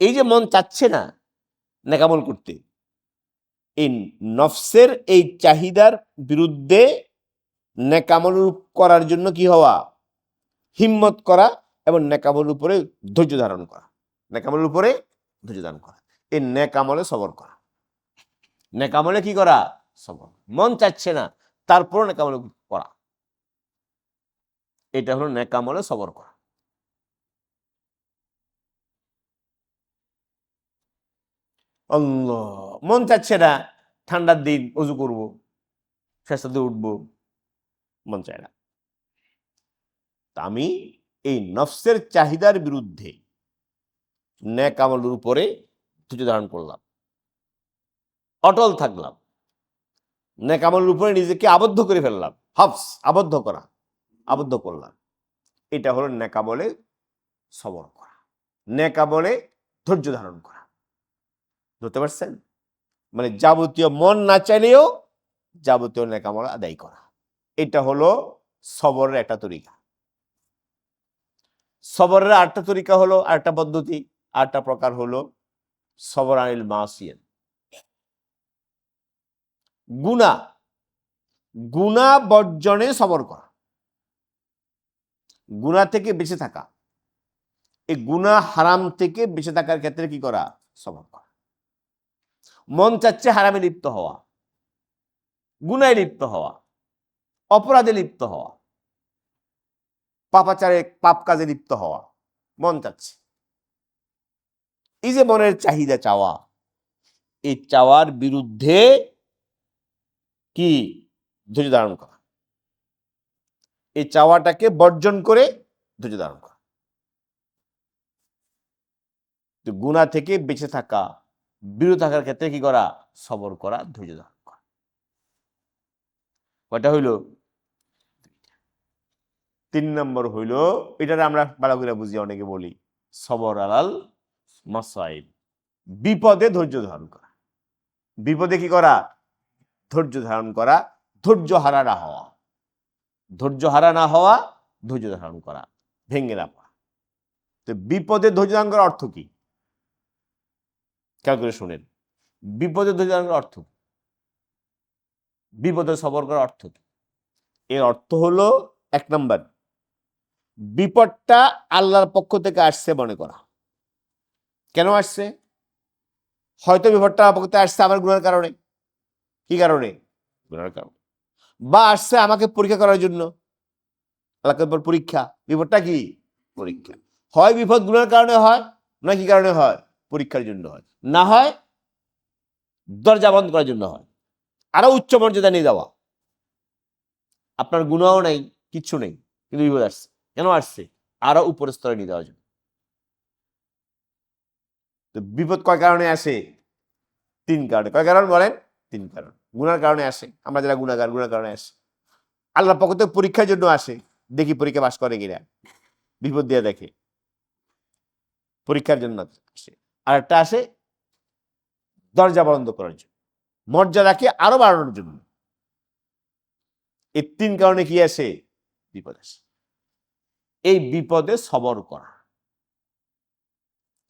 এই যে মন চাচ্ছে না নেক আমল করতে, এই নফসের এই চাহিদার বিরুদ্ধে নেক আমল করার জন্য কি হওয়া? হিম্মত করা, এবং নেক আমলের উপরে ধৈর্য ধারণ করা। নেক আমলের উপরে ধৈর্য ধারণ করা, এই নেক আমলে সবর করা। নেক আমলে কি করা? সবর। মন চাচ্ছে না, তারপর নেক আমল করা, এটা হলো নেক আমলে সবর করা। আল্লাহ, মন চাচ্ছে না, ঠান্ডার দিন অজু করবো, সেজদাতে উঠবো, মন চায় না। তা আমি এই নফসের চাহিদার বিরুদ্ধে নেক আমলের উপরে ধৈর্য ধারণ করলাম, অটল থাকলাম, নেক আমলের উপরে নিজেকে আবদ্ধ করে ফেললাম, হাফস আবদ্ধ করলাম। এটা হলো নেক আমলে সবর করা, নেক আমলে ধৈর্য ধারণ করা। ধরতে পারছেন? মানে যাবতীয় মন না চাইলেও যাবতীয় নেক আমল আদায় করা, এটা হলো সবরের একটা তরিকা। সবরের আরেকটা তরিকা হলো, আরেকটা পদ্ধতি, আরেকটা প্রকার হলো সবর আনিল মাসিয়াত, গুনাহ বর্জনে সবর করা, গুনাহ থেকে বেঁচে থাকা। এই গুনাহ হারাম থেকে বেঁচে থাকার ক্ষেত্রে কি করা? সবর করা। মন চাচ্ছে হারামে লিপ্ত হওয়া, গুনাহে লিপ্ত হওয়া, অপরাধে লিপ্ত হওয়া, পাপাচারে পাপ কাজে লিপ্ত হওয়া, মন চাচ্ছে। এই যে মনের চাহিদা, চাওয়া, এই চাওয়ার বিরুদ্ধে কি ধৈর্য ধারণ করা, এই চাওয়াটাকে বর্জন করে ধৈর্য ধারণ করা। গুনাহ থেকে বেঁচে থাকা, বিরত থাকার ক্ষেত্রে কি করা? সবর করা, ধৈর্য ধারণ করা। কয়টা হইল? 3 নম্বর হইল, এটারে আমরা ভালো করে বুঝি, অনেকে বলি সবর আলাল মাসাইব, বিপদে ধৈর্য ধারণ করা। বিপদে কি করা? ধৈর্য ধারণ করা, ধৈর্য হারা না হওয়া, ধৈর্য হারা না হওয়া, ধৈর্য ধারণ করা, ভেঙে না পড়া। তো বিপদে ধৈর্য ধারণ করার অর্থ কি? খেয়াল করে শুনেন, বিপদে ধৈর্য ধারণ করার অর্থ, বিপদে সবর করার অর্থ কি? এর অর্থ হলো 1 নম্বর, বিপদটা আল্লাহর পক্ষ থেকে আসছে মনে করা। কেন আসছে? হয়তো বিপদটা আমার পক্ষ থেকে আসছে আমার গুনার কারণে। কি কারণে? গুনার কারণে। বা আসছে আমাকে পরীক্ষা করার জন্য। আল্লাহর পরীক্ষা, বিপদটা কি? পরীক্ষা। হয় বিপদ গুনার কারণে হয়, না কি কারণে হয়? পরীক্ষার জন্য হয়। না হয় দরজা বন্ধ করার জন্য হয়, আরো উচ্চ মর্যাদা নিয়ে যাওয়া। আপনার গুনাহও নাই, কিচ্ছু নেই, কিন্তু বিপদ আসছে। কেন আসছে? আরো উপরের স্তরে নিয়ে যাওয়ার জন্য। তো বিপদ কয় কারণে আসে? 3 কারণে। কয় কারণ বলেন? 3 কারণ। গুনার কারণে আসে, আমরা যারা গুনাহগার, গুনার কারণে আসে। আল্লাহর পক্ষ থেকে পরীক্ষার জন্য আসে, দেখি পরীক্ষা পাস করে কিনা, বিপদ দিয়ে দেখে, পরীক্ষার জন্য আসে। আর একটা আসে দরজা বন্ধ করার জন্য, মর্যাদাকে আরো বাড়ানোর জন্য। এই 3 কারণে কি আসে? বিপদ আসে। এই বিপদে সবর করা।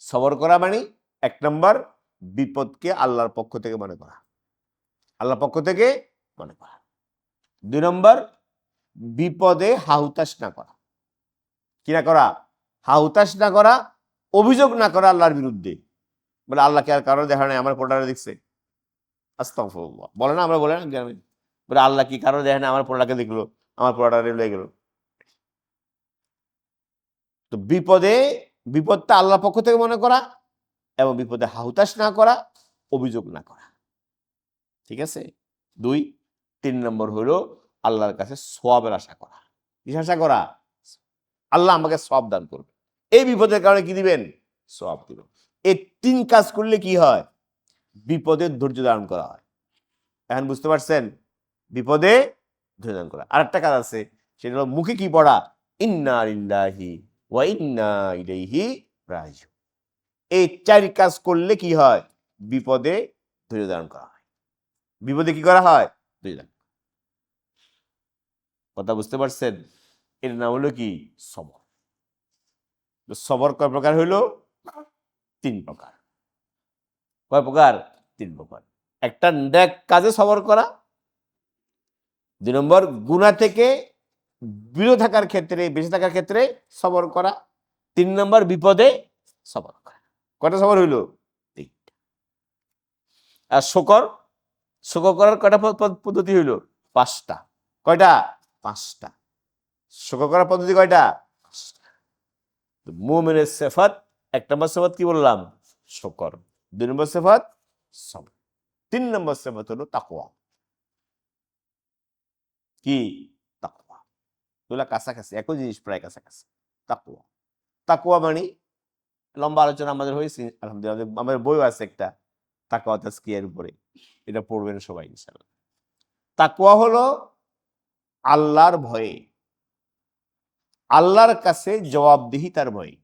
সবর করা মানে 1 নম্বর, বিপদকে আল্লাহর পক্ষ থেকে মনে করা, আল্লাহর পক্ষ থেকে মনে করা। 2 নম্বর, বিপদে হাহুতাশ না করা। কি না করা? হাহুতাশ না করা, অভিযোগ না করা আল্লাহর বিরুদ্ধে। বলে আল্লাহকে আর কারো দেখা নাই, আমার পোলাটা দেখছে, আস্তাগফিরুল্লাহ বলে না, আমরা বলে না গ্রামে, বলে আল্লাহ কি কারো দেখে না, আমার পোলাটাকে দেখলো, আমার পোলাটা রেলে গেল। তো বিপদটা আল্লাহর পক্ষ থেকে মনে করা, এবং বিপদে হাহুতাশ না করা, অভিযোগ না করা। ঠিক আছে? 2। 3 নম্বর হলো আল্লাহর কাছে সওয়াবের আশা করা। কি আশা করা? আল্লাহ আমাকে সওয়াব দান করবে, এই বিপদের কারণে কি দিবেন? সওয়াব দিবেন। এই 3 কাজ করলে কি হয়? বিপদে ধৈর্য ধারণ করা হয়। এখন বুঝতে পারছেন? বিপদে ধৈর্য ধারণ করা। আরেকটা কাজ আছে, সেটা হলো মুখে কি পড়া? ইন্না লিল্লাহি ওয়া ইন্না ইলাইহি রাজিউন। এই 4 কাজ করলে কি হয়? বিপদে ধৈর্য ধারণ করা হয়। বিপদে কি করা হয়? ধৈর্য ধারণ। কথা বুঝতে পারছেন? এর নাম হলো কি? সবর। সবর কয় প্রকার হইল? 3 প্রকার। কয় প্রকার? 3 প্রকার। একটা নেক কাজে সবর করা, 2 নম্বর গুনাহ থেকে বিরত থাকার ক্ষেত্রে, বেঁচে থাকার ক্ষেত্রে সবর করা, 3 নম্বর বিপদে সবর করা। কয়টা সবর হইল? 3টা। আর শুকর করার কয়টা পদ্ধতি হইল? 5টা। কয়টা? 5টা। শুকর করার পদ্ধতি কয়টা? 5টা। মুমিনের সিফাত, 1 নম্বর সিফাত কি বললাম? শুকর। 2 নম্বর সিফাত সবর। 3 নম্বর সিফাত হলো তাকওয়া। কি? তাকওয়া। এগুলা কাছাকাছি, একই জিনিস, প্রায় কাছাকাছি। তাকওয়া, তাকওয়া মানে লম্বা আলোচনা আমাদের হয়েছে আলহামদুলিল্লাহ। আমাদের বইও আছে একটা তাকওয়া তাজকিয়ার উপরে, এটা পড়বেন সবাই ইনশাআল্লাহ। তাকওয়া হলো আল্লাহর ভয়ে, আল্লাহর কাছে জবাবদিহিতার ভয়ে,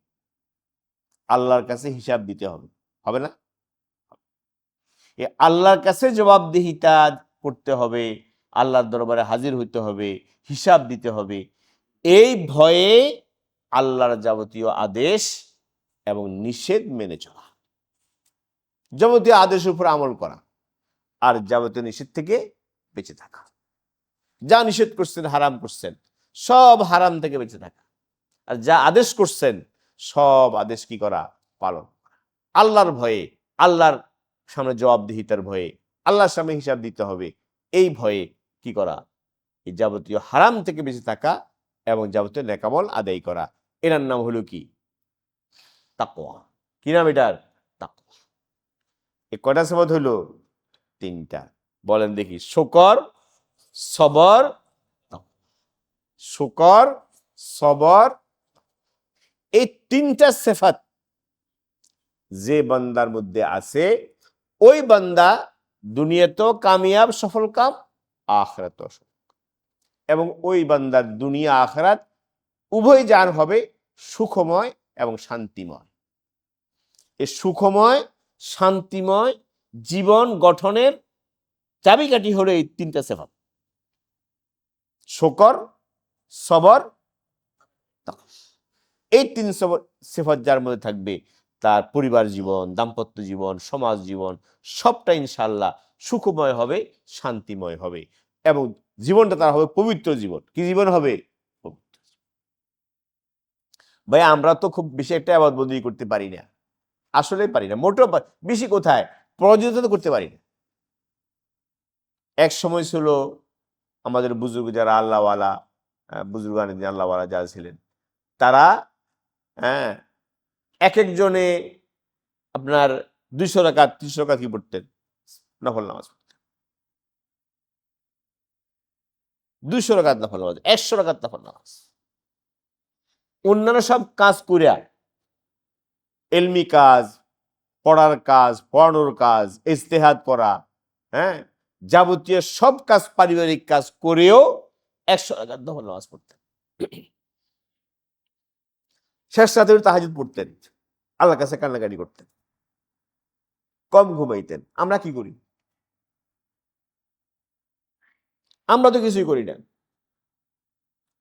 আল্লাহর কাছে হিসাব দিতে হবে, হবে না? আল্লাহর কাছে জবাবদিহিতা করতে হবে, আল্লাহর দরবারে হাজির হইতে হবে, হিসাব দিতে হবে, এই ভয়ে আল্লাহর যাবতীয় আদেশ এবং নিষেধ মেনে চলা, যাবতীয় আদেশের উপর আমল করা, আর যাবতীয় নিষেধ থেকে বেঁচে থাকা। যা নিষেধ করছেন, হারাম করছেন, সব হারাম থেকে বেঁচে থাকা, আর যা আদেশ করছেন সব আদেশ কি করা? পালন করা। আল্লাহর ভয়ে, আল্লাহর সামনে জবাবদিহিতার ভয়ে, আল্লাহর সামনে হিসাব দিতে হবে, এই ভয়ে কি করা? এই যাবতীয় হারাম থেকে বেঁচে থাকা এবং যাবতীয় নেকামল আদায় করা, এটার নাম হলো কি? তাকওয়া। কি নাম এটার? তাকওয়া। এই কয়টা সিফাত হইল? 3টা। বলেন দেখি। শুকর, সবর, শুকর, সবর, এই 3টা সিফাত যে বান্দার মধ্যে আছে, ওই বান্দা দুনিয়াতেও কামিয়াব, সফল কাম, আখিরাতেও সফল। এবং ওই বান্দার দুনিয়া আখিরাত উভয় জান হবে সুখময় এবং শান্তিময়। এই সুখময় শান্তিময় জীবন গঠনের চাবিকাঠি হলো এই 3টা সিফাত: শুকর, সবর, তাকওয়া। এই 3 সিফাত যার মধ্যে থাকবে, তার পরিবার জীবন, দাম্পত্য জীবন, সমাজ জীবন সবটা ইনশাআল্লাহ সুখময় হবে, শান্তিময় হবে, এবং জীবনটা তার হবে পবিত্র জীবন। কি জীবন হবে? পবিত্র। ভাই আমরা তো খুব বেশি একটা ইবাদত করতে পারি না, আসলে পারি না, মোটেও বেশি কোথায়, প্রয়োজনীয়তা তো করতে পারি না। এক সময় ছিল আমাদের বুজুর্গ যারা আল্লাহওয়ালা, বুজুর্গান আল্লাহওয়ালা যারা ছিলেন, তারা এক একজনে আপনার 200 রাকাত 300 রাকাত কি পড়তেন? নফল নামাজ পড়তেন। 200 রাকাত নফল নামাজ, 100 রাকাত নফল নামাজ। অন্যান্য সব কাজ করিয়া, এলমি কাজ, পড়ার কাজ, পড়ানোর কাজ, ইজতিহাদ করা, যাবতীয় সব কাজ, পারিবারিক কাজ করেও 100 রাকাত নফল নামাজ পড়তেন। শেষ রাতে তাহাজ্জুদ পড়তেন, আল্লাহর কাছে কান্নাকাটি করতেন, কম ঘুমাইতেন। আমরা কি করি? আমরা তো কিছুই করি না।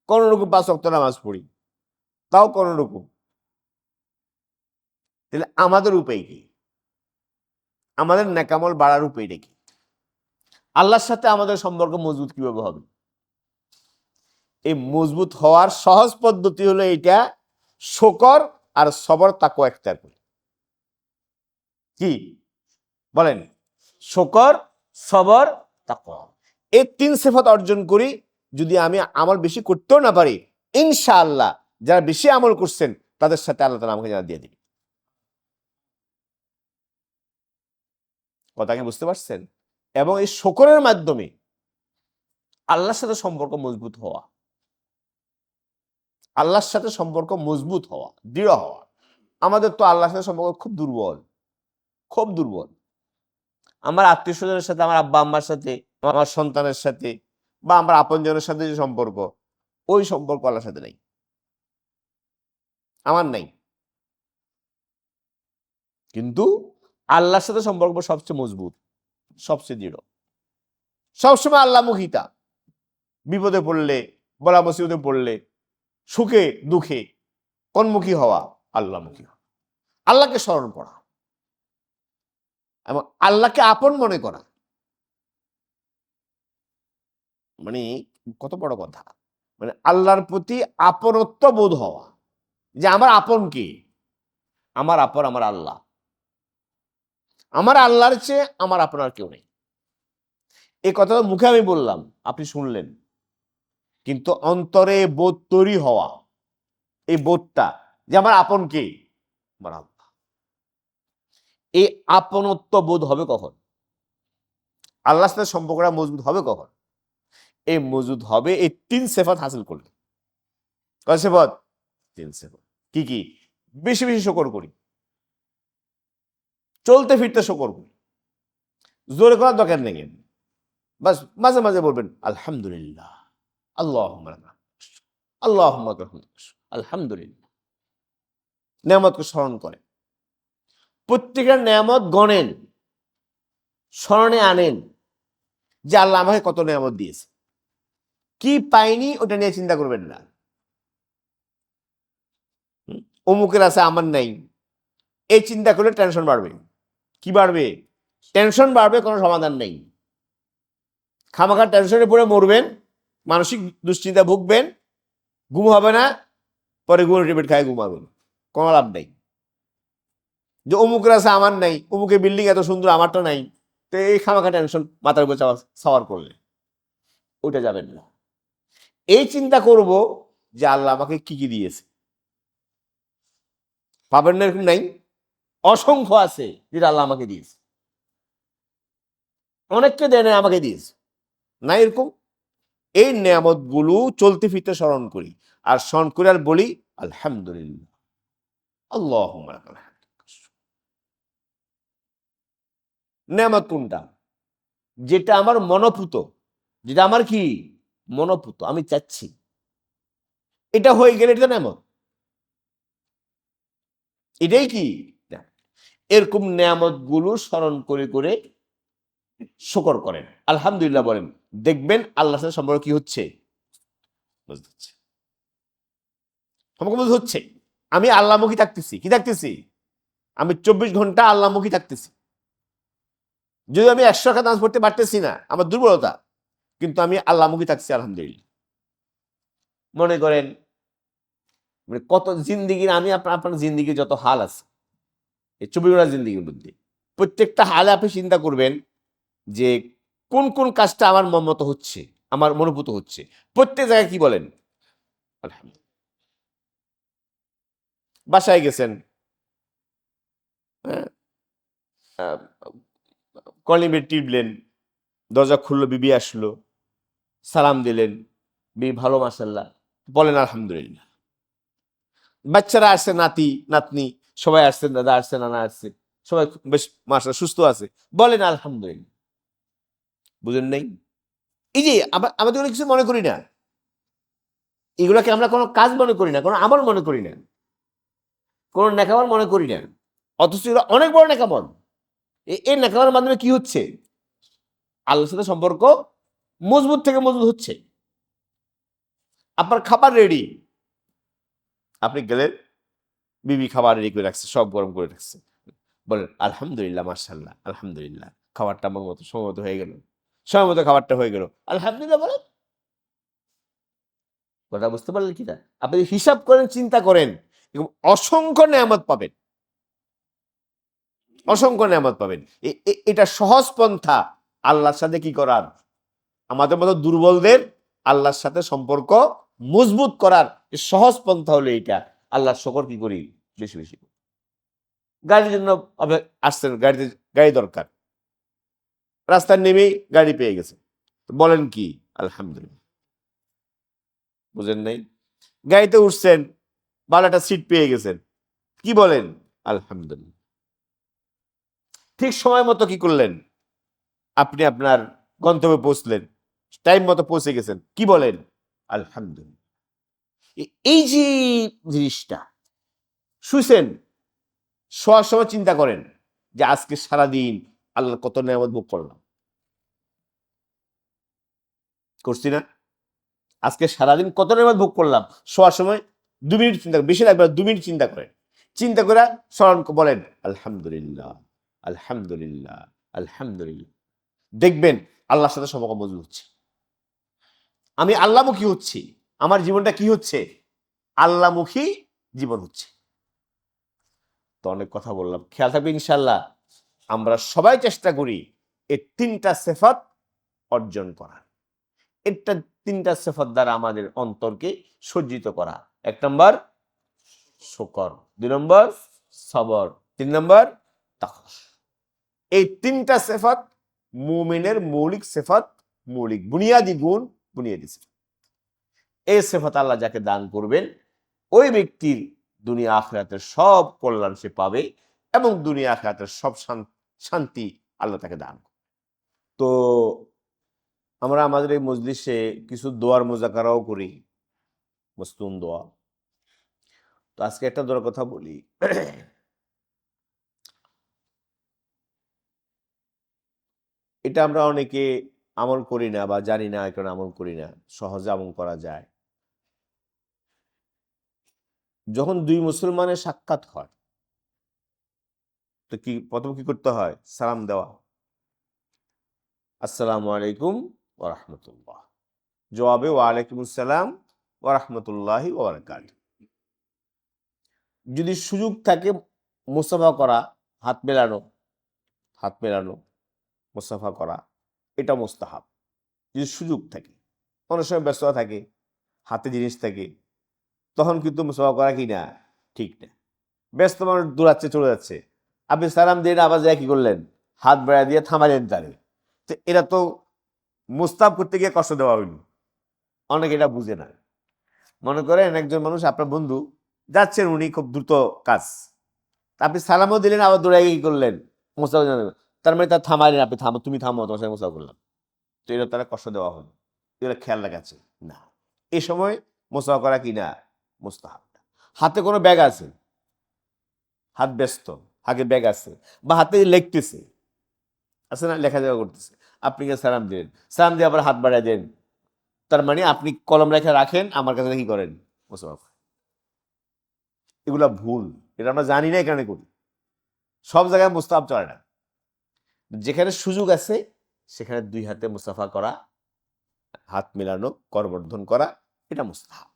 কোন রকম 5 ওয়াক্ত নামাজ পড়ি, তাও কোন রকম। তাহলে আমাদের উপায় কি? আমাদের নেকামল বাড়ার উপায়টা কি? আল্লাহর সাথে আমাদের সম্পর্ক মজবুত কিভাবে হবে? এই মজবুত হওয়ার সহজ পদ্ধতি হলো এইটা: শুকর আর সবর, তাকওয়া ইখতিয়ার করি। কি বলেন? শুকর, সবর, তাকওয়া, এই 3 সিফাত অর্জন করি। যদি আমি আমল বেশি করতেও না পারি, ইনশাআল্লাহ যারা বেশি আমল করছেন তাদের সাথে আল্লাহ তাআলা আমাকে জানা দিয়ে দিবেন। কথা কি বুঝতে পারছেন? এবং এই শুকরের মাধ্যমে আল্লাহর সাথে সম্পর্ক মজবুত হওয়া, আল্লাহর সাথে সম্পর্ক মজবুত হওয়া, দৃঢ় হওয়া। আমাদের তো আল্লাহর সাথে সম্পর্ক খুব দুর্বল, খুব দুর্বল। আমার আত্মীয় স্বজনের সাথে, আমার আব্বা আম্মার সাথে, আমার সন্তানের সাথে, বা আমার আপনজনের সাথে যে সম্পর্ক, ওই সম্পর্ক আল্লাহর সাথে নাই, আমার নাই। কিন্তু আল্লাহর সাথে সম্পর্ক সবচেয়ে মজবুত, সবচেয়ে দৃঢ়। সবসময় আল্লাহমুখিতা, বিপদে পড়লে, বলা মুসিবতে পড়লে, সুখে দুঃখে কোনমুখী হওয়া? আল্লাহমুখী হওয়া, আল্লাহকে স্মরণ করা এবং আল্লাহকে আপন মনে করা। মানে কত বড় কথা! মানে আল্লাহর প্রতি আপনত্ব বোধ হওয়া, যে আমার আপন কে? আমার আপন আমার আল্লাহ। আমার আল্লাহর চেয়ে আমার আপনার কেউ নেই। এই কথাটা মুখে আমি বললাম, আপনি শুনলেন, কিন্তু অন্তরে বোধ তৈরি হওয়া, এই বোধটা যে আমার আপন কে? আমার আল্লাহ। এই আপনত্ব বোধ হবে কখন? আল্লাহর সাথে সম্পর্কটা মজবুত হবে কখন? এই মজবুত হবে এই 3 সিফাত হাসিল করলে। কয় সিফাত? 3 সিফাত। কি কি? বেশি বেশি শুকর করি, চলতে ফিরতে শুকর করি, জোরে করার দরকার নেই, বাস মাঝে মাঝে বলবেন আলহামদুলিল্লাহ, আল্লাহুম্মা আল্লাহুম্মা আলহামদুলিল্লাহ। নেয়ামতকে স্মরণ করেন, প্রত্যেকের নেয়ামত গণেন, স্মরণে আনেন যে আল্লাহ আমাকে কত নেয়ামত দিয়েছে। কি পাইনি ওটা নিয়ে চিন্তা করবেন না। অমুকের আছে আমার নাই, এই চিন্তা করলে টেনশন বাড়বে। কি বাড়বে? টেনশন বাড়বে, কোনো সমাধান নেই। খামাখা টেনশনে পড়ে মরবেন, মানসিক দুশ্চিন্তা ভুগবেন, ঘুম হবে না, পরে ঘুম টেবিট খায় ঘুমাবেন, কোনো লাভ নেই। যে অমুকের আছে আমার নাই, অমুকের বিল্ডিং এত সুন্দর আমারটা নাই, তো এই খামাখা টেনশন মাথার উপর সাওয়ার করলে ওইটা যাবেন না। এই চিন্তা করব যে আল্লাহ আমাকে কি কি দিয়েছে। পাবেন না এরকম নাই, অসংখ্য আছে যেটা আল্লাহ আমাকে দিয়েছে, অনেককে দেয় না, আমাকে দিয়েছে না এরকম। এই নিয়ামত গুলো চলতে ফিরতে স্মরণ করি, আর স্মরণ করে আর বলি আলহামদুলিল্লাহ, আল্লাহুম্মা লাকাল হামদ। নিয়ামত কোনটা? যেটা আমার মনোপুত, যেটা আমার কি মনোপুত, আমি চাচ্ছি, এটা হয়ে গেলে এটা নিয়ামত। এটাই কি? এরকম নিয়ামত গুলো স্মরণ করে করে শুকর করেন, আলহামদুলিল্লাহ বলেন, দেখবেন আল্লাহর সাথে সম্পর্ক কি হচ্ছে, সম্পর্ক হচ্ছে। আমি আল্লাহমুখী থাকতেছি, কি থাকতেছি? আমি 24 ঘন্টা আল্লাহমুখী থাকতেছি। যদি আমি 100 টাকা নামাজ পড়তে পারতেছি না, আমার দুর্বলতা, কিন্তু আমি আল্লাহমুখী থাকছি আলহামদুলিল্লাহ। মনে করেন কত জিন্দিগির, আমি আপনার জিন্দিগির যত হাল আছে এই 24 ঘন্টা জিন্দিগির মধ্যে, প্রত্যেকটা হালে আপনি চিন্তা করবেন যে কোন কোন কাজটা আমার মন মতো হচ্ছে, আমার মনোভূত হচ্ছে। প্রত্যেক জায়গায় কি বলেন আলহামদুলিল্লাহ। বাসায় গেছেন, কলিং বেল টিপলেন, দরজা খুললো, বিবি আসলো, সালাম দিলেন, বিবি ভালো মাশাআল্লাহ, বলেন আলহামদুলিল্লাহ। বাচ্চারা আসছে, নাতি নাতনি সবাই আসছেন, দাদা আসছে, নানা আসছে, সবাই বেশ মাশাআল্লাহ সুস্থ আছে, বলেন আলহামদুলিল্লাহ। বুঝেন নাই? এই যে আমাদের অনেক কিছু মনে করি না, এগুলোকে আমরা কোনো কাজ মনে করি না, কোনো আমল মনে করি না, কোনো নেকামল মনে করি না, অথচ এগুলো অনেক বড় নেকামল। এই নেকামলের মাধ্যমে কি হচ্ছে? আল্লাহর সাথে সম্পর্ক মজবুত থেকে মজবুত হচ্ছে। আপনার খাবার রেডি, আপনি গেলেন, বিবি খাবার রেডি করে রাখছে, সব গরম করে রাখছে, বলেন আলহামদুলিল্লাহ, মাশাআল্লাহ, আলহামদুলিল্লাহ, খাবারটা আমার মতো সময় মতো হয়ে গেল, সময় মতো খাবারটা হয়ে গেল, আলহামদুলিল্লাহ বলেন। কথা বুঝতে পারলেন কি না? আপনি হিসাব করেন, চিন্তা করেন, এবং অসংখ্য নেয়ামত পাবেন, অসংখ্য নেয়ামত পাবেন। এটা সহজ পন্থা আল্লাহর সাথে কি করার, আমাদের মতো দুর্বলদের আল্লাহর সাথে সম্পর্ক মজবুত করার সহজ পন্থা হলো এইটা। আল্লাহর শুকর কি করি? বেশি বেশি। গাড়ির জন্য আসছেন, গাড়ি দরকার, রাস্তায় নেমেই গাড়ি পেয়ে গেছে, বলেন কি আলহামদুলিল্লাহ। বুঝেন নাই? গাড়িতে উঠছেন, ভালো একটা সিট পেয়ে গেছেন, কি বলেন? আলহামদুলিল্লাহ। ঠিক সময় মতো কি করলেন? আপনি আপনার গন্তব্যে পৌঁছলেন, টাইম মতো পৌঁছে গেছেন, কি বলেন? আলহামদুলিল্লাহ। এই যে জিনিসটা, শুছেন, শোয়ার সময় চিন্তা করেন যে আজকে সারাদিন আল্লাহর কত নেয়ামত ভোগ করলাম, করছি না? আজকে সারাদিন কত নেয়ামত ভোগ করলাম, শোয়ার সময় 2 মিনিট চিন্তা, বেশি লাগবে 2 মিনিট চিন্তা করেন, চিন্তা করে স্মরণ বলেন আলহামদুলিল্লাহ, আলহামদুলিল্লাহ, আলহামদুলিল্লাহ। দেখবেন আল্লাহর সাথে সম্পর্ক মজবুত হচ্ছে, আমি আল্লাহমুখী হচ্ছি, আমার জীবনটা কি হচ্ছে? আল্লাহমুখী জীবন হচ্ছে। তো অনেক কথা বললাম, খেয়াল থাকবে ইনশাআল্লাহ। আমরা সবাই চেষ্টা করি এই 3টা সিফাত অর্জন করার। এটা 3টা সিফাত দ্বারা আমাদের অন্তরকে সজ্জিত করা। 1 নম্বর শুকর, 2 নম্বর সবর, 3 নম্বর তাকওয়া। এই 3টা সিফাত মুমিনের মৌলিক সিফাত, মৌলিক বুনিয়াদি গুণ, বুনিয়াদি সিফাত। এই সিফাত আল্লাহ যাকে দান করবেন ওই ব্যক্তির দুনিয়া আখিরাতের সব কল্যাণ সে পাবে এবং দুনিয়া আখিরাতের সব শান্তি আল্লাহ তাকে দান করবে। তো আমরা আমাদের এই মজলিসে কিছু দোয়ার মুজাকারাও করি, মস্তুন দোয়া। তো আজকে একটা দোয়ার কথা বলি। এটা আমরা অনেকে আমল করি না বা জানি না, কারণ আমল করি না। সহজে আমল করা যায়। যখন দুই মুসলমানের সাক্ষাৎ হয় তো প্রথম কি করতে হয়? সালাম দেওয়া। আসসালামু আলাইকুম ওয়া রাহমাতুল্লাহ। জবাবে ওয়া আলাইকুম আসসালাম ওয়া রাহমাতুল্লাহি ওয়া বারাকাতুহু। যদি সুযোগ থাকে মুসাফা করা, হাত মেলানো মুসাফা করা, এটা মুস্তাহাব যদি সুযোগ থাকে। অনেক সময় ব্যস্ততা থাকে, হাতে জিনিস থাকে, তখন কিন্তু মুসাফা করা কি না, ঠিক না। ব্যস্ত মানুষ দৌড়াচ্ছে, চলে যাচ্ছে, আপনি সালাম দিয়ে আবার যায় কি করলেন, হাত বেড়া দিয়ে থামালেন তারে, তো এটা তো মুস্তাহাব করতে গিয়ে কষ্ট দেওয়া হইল। অনেকে এটা বুঝে না। মনে করেন একজন মানুষ আপনার বন্ধু যাচ্ছেন, উনি খুব দ্রুত কাজ, আপনি সালামও দিলেন, আবার দৌড়াই কি করলেন, মুসাফা, তার মানে তার থামাইলেন, আপনি থামো, তুমি থামো, তোমার সাথে মুসাফা করলাম, তো এটা তারা কষ্ট দেওয়া হলো, এগুলো খেয়াল রাখাচ্ছে না। এই সময় মুসাফা করা কি না, মুস্তাহাব। হাতে কোনো ব্যাগ আছে, হাত ব্যস্ত, হাতে ব্যাগ আছে, বা হাতে লিখতেছে আছে না, লেখালেখা করতেছে, আপনি সালাম দিলেন, সালাম দিয়ে আবার হাত বাড়ায় দেন, তার মানে আপনি কলম রেখে রাখেন, আমার কাছে কি করেন, মুসাফা। এগুলা ভুল, এটা আমরা জানি না, এখানে করি। সব জায়গায় মুস্তাহাব চলে না। যেখানে সুযোগ আছে সেখানে দুই হাতে মুসাফা করা, হাত মেলানো, করবর্ধন করা, এটা মুস্তাহাব।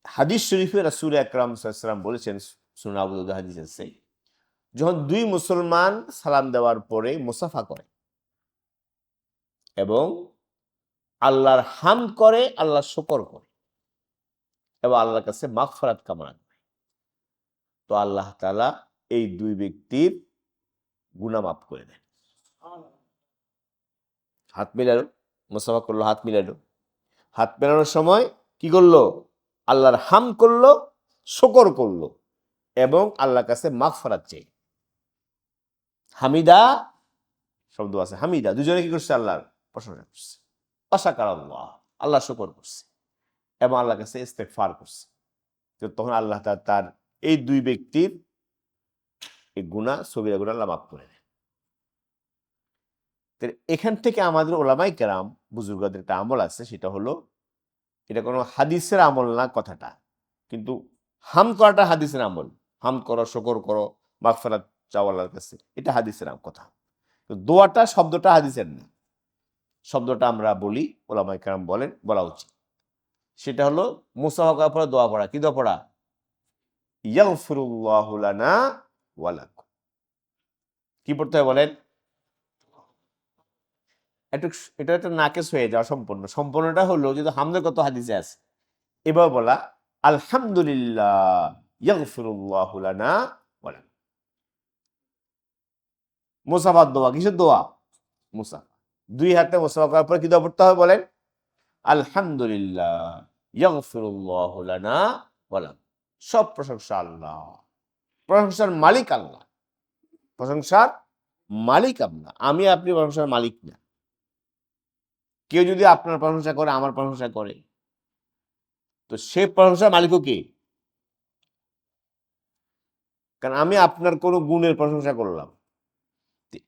হাদিস শরীফে রাসূল আকরাম সাল্লাল্লাহু আলাইহি ওয়াসাল্লাম বলেছেন, সুনান আবু দাউদ হাদিস আছে, যখন দুই মুসলমান সালাম দেওয়ার পরে মুসাফা করে এবং আল্লাহর হামদ করে, আল্লাহর শুকর করে এবং আল্লাহর কাছে মাগফিরাত কামনা করে, তো আল্লাহ তাআলা এই দুই ব্যক্তির গুনাহ মাফ করে দেন। হাত মেলালো, মুসাফা করলো, হাত মিলালো, হাত মেলানোর সময় কি করলো, আল্লাহর হাম করলো, শুকর করলো এবং আল্লাহর কাছে মাগফিরাত চাই। হামিদা শব্দ আছে, হামিদা, দুজনে কি করছে, আল্লাহর প্রশংসা করছে, আশাকার আল্লাহ, আল্লাহ শুকর করছে এবং আল্লাহর কাছে ইস্তেগফার করছে। তো তখন আল্লাহ তার এই দুই ব্যক্তির এই গুনাহ, সগীরা গুনাহ আল্লাহ মাফ করে দেন। এখান থেকে আমাদের ওলামায়ে কেরাম, বুজুর্গদের একটা আমল আছে, সেটা হলো, এটা কোনো হাদিসের আমল না কথাটা, কিন্তু হাম করাটা হাদিসের আমল। হাম করো, শুকর করো, মাগফিরাত চাও আল্লাহর কাছে, এটা হাদিসের কথা। তো দোয়াটা, শব্দটা হাদিসের না, শব্দটা আমরা বলি, ওলামায়ে কেরাম বলেন বলা উচিত। সেটা হলো মুসাফা করার পরে দোয়া পড়া। কি দোয়া পড়া? ইয়াগফিরুল্লাহু লানা ওয়া লাকুম। কি পড়তে হয় বলেন? এটা একটা নাকেস হয়ে যাওয়া সম্পূর্ণটা হলো, যদি হামদের কত হাদিসে আছে, এবার বলা আলহামদুলিল্লাহ ইয়াগফিরুল্লাহু লানা ওয়া লাকুম। মুসাফার দোয়া, কিসের দোয়া? মুসাফা। দুই হাতে মুসাফা করার পর কি দোয়া পড়তে হবে বলেন? আলহামদুলিল্লাহ ইয়াগফিরুল্লাহু লানা ওয়া লাকুম। সব প্রশংসা আল্লাহ, প্রশংসার মালিক আল্লাহ, প্রশংসার মালিক আল্লাহ, আমি আপনি প্রশংসার মালিক না। কেউ যদি আপনার প্রশংসা করে, আমার প্রশংসা করে, তো সে প্রশংসার মালিকও কে? কারণ আমি আপনার কোনো গুণের প্রশংসা করলাম,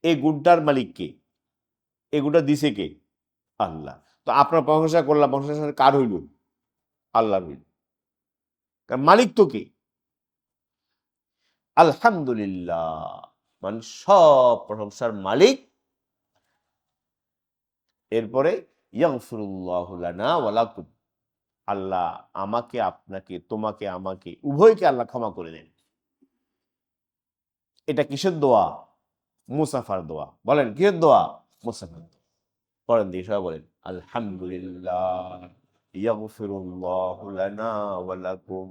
এই গুণটার মালিক কে? এই গুণটা দিছে কে? আল্লাহ। তো আপনার প্রশংসা করলাম, প্রশংসা কার হইল? আল্লাহ হইল। কারণ মালিক তো কে? আলহামদুলিল্লাহ, মানে সব প্রশংসার মালিক। এরপরে ইয়াগফিরুল্লাহু লানা ওয়া লাকুম, আল্লাহ আমাকে, আপনাকে, তোমাকে, আমাকে, উভয়কে আল্লাহ ক্ষমা করে দেন। এটা কিসের দোয়া? মুসাফার দোয়া। বলেন কিসের দোয়া? মুসাফার দোয়া। পড়েন দিয়ে সবাই বলেন আলহামদুলিল্লাহ ইয়াগফিরুল্লাহু লানা ওয়া লাকুম,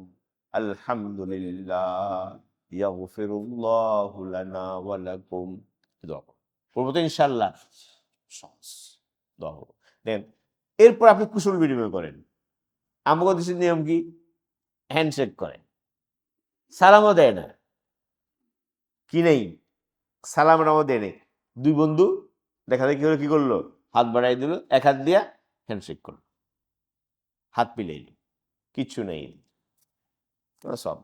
আলহামদুলিল্লাহ ইয়াগফিরুল্লাহু লানা ওয়া লাকুম। দোয়া করুন। করবো তো ইনশাল্লাহ, সহজ দোয়া করবো। দেন এরপর আপনি কুশল বিনিময় করেন। আমাদের দেশের নিয়ম কি? হ্যান্ডশেক করে, সালামও দেয় না, কি নেই, সালামটাও দেয় নেই। দুই বন্ধু দেখা দেখি হলো, কি করলো, হাত বাড়াই দিল, এক হাত দিয়া হ্যান্ডশেক করলো, হাত মিলাই, কিচ্ছু নেই সব।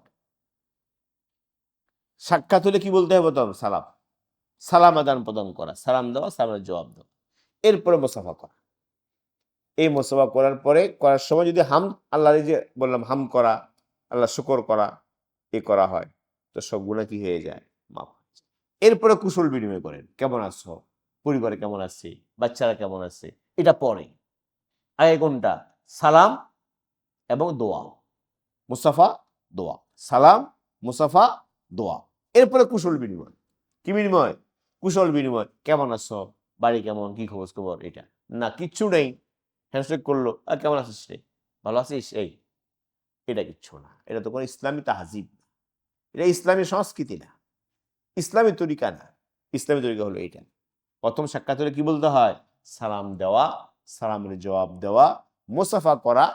সাক্ষাৎ হলে কি বলতে হবে? তখন সালাম, সালাম আদান প্রদান করা, সালাম দেওয়া, সালামের জবাব দেওয়া। এরপরে মোসাফা করা। এই মোসাফা করার পরে করার সময় যদি হাম, আল্লাহ যে বললাম হাম করা, আল্লাহ শুকর করা, এ করা হয়, তো সবগুলো কি হয়ে যায়, মাফ। এরপরে কুশল বিনিময় করেন, কেমন আছো, পরিবারে কেমন আছে, বাচ্চারা কেমন আছে, এটা পরে। আগে কোনটা? সালাম এবং দোয়া, মুসাফা দোয়া, সালাম মুসাফা দোয়া। এরপরে কুশল বিনিময়। কি বিনিময়? কুশল বিনিময়, কেমন আছো, বাড়ি কেমন, কি খোঁজ খবর, এটা না, কিচ্ছু নেই, হ্যান্ডশেক করলো, আর কেমন আছিস রে, ভালো আছিস, এই, এটা কিচ্ছু না। এটা তো কোনো ইসলামী তাহজিব না, এটা ইসলামী সংস্কৃতি না, ইসলামী তরিকা না। ইসলামী তরিকা হলো এইটা। প্রথম সাক্ষাৎ হলে কি বলতে হয়? সালাম দেওয়া, সালামের জবাব দেওয়া, মুসাফা করা,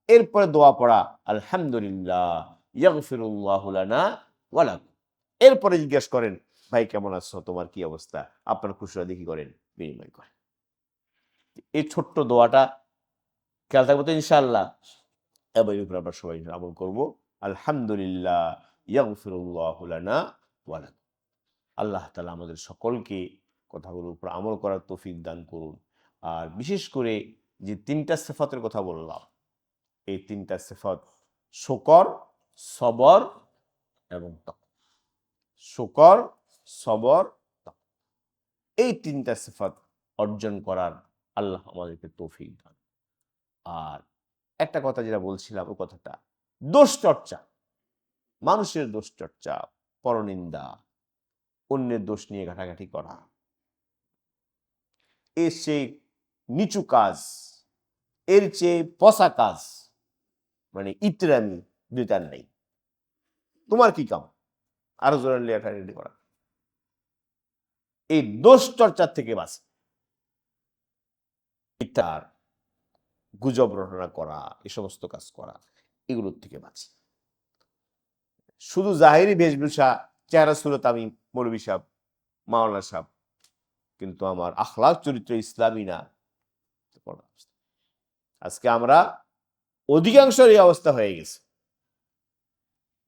এরপরে দোয়া পড়া, আলহামদুলিল্লাহ ইয়াগফিরুল্লাহু লানা ওয়া লাকুম। এরপরে জিজ্ঞেস করেন, ভাই কেমন আছো, তোমার কি অবস্থা, আপনার খুশিটা দেখি করেন, বিনিময় করেন। এই ছোট্ট দোয়াটা খেয়াল থাকবো তো ইনশাআল্লাহ। এবার এর উপর আমরা সবাই আমল করবো। আলহামদুলিল্লাহ ইয়াগফিরুল্লাহু লানা ওয়া লাকুম। আল্লাহ তাআলা আমাদের সকলকে কথাগুলোর উপর আমল করার তৌফিক দান করুন। আর বিশেষ করে যে তিনটা সিফাতের কথা বললাম, এই তিনটা সিফাত শুকর, সবর এবং তাকওয়া। শুকর, সবর, তাকওয়া, এই তিনটা সিফাত অর্জন করার আল্লাহ আমাদেরকে তৌফিক দান। আর একটা কথা যেটা বলছিলাম, ওই কথাটা, দোষ চর্চা, মানুষের দোষ চর্চা, পরনিন্দা, অন্যের দোষ নিয়ে ঘাটাঘাটি করা, এর চেয়ে নিচু কাজ, এর চেয়ে পচা কাজ, মানে ইতরামি দুইটার নেই। তোমার কি কাম আরো জোরে লেখালেখি করা? এই দোষ চর্চার থেকে বাঁচে, মিথ্যার গুজব রটনা করা, এই সমস্ত কাজ করা, এগুলোর থেকে বাঁচে। শুধু জাহেরি বেশভূষা, চেহারা সুরত আমি মৌলভী সাহেব, মাওলানা সাহেব, কিন্তু আমার আখলাক চরিত্র ইসলামী না। আজকে আমরা অধিকাংশের এই অবস্থা হয়ে গেছে।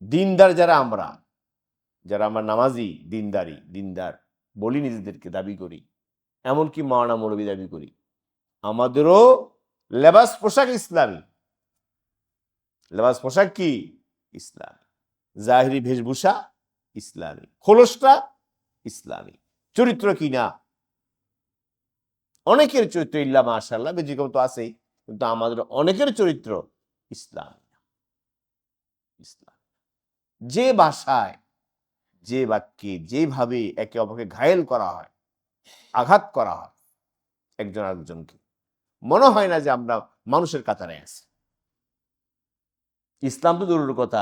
দিনদার যারা আমরা, যারা আমরা নামাজি, দিনদারি, দিনদার বলি নিজেদেরকে, দাবি করি, এমনকি মাওলানা মৌলভী দাবি করি, আমাদেরও লেবাস পোশাক ইসলামী। লেবাস পোশাক কি? ইসলামী। জাহিরি বেশভূষা ইসলামী, খোলসটা ইসলামী, চরিত্র কি না? অনেকের চরিত্র ইল্লা মাশাআল্লাহ ব্যতিক্রম তো আছেই, কিন্তু আমাদের অনেকের চরিত্র ইসলাম। ইসলাম যে ভাষায়, যে বাক্যে, যেভাবে একে অপরকে ঘায়েল করা হয়, আঘাত করা হয় একজন আরেকজনকে, মনে হয় না যে আমরা মানুষের কাতারে আছি। ইসলাম তো দূরের কথা,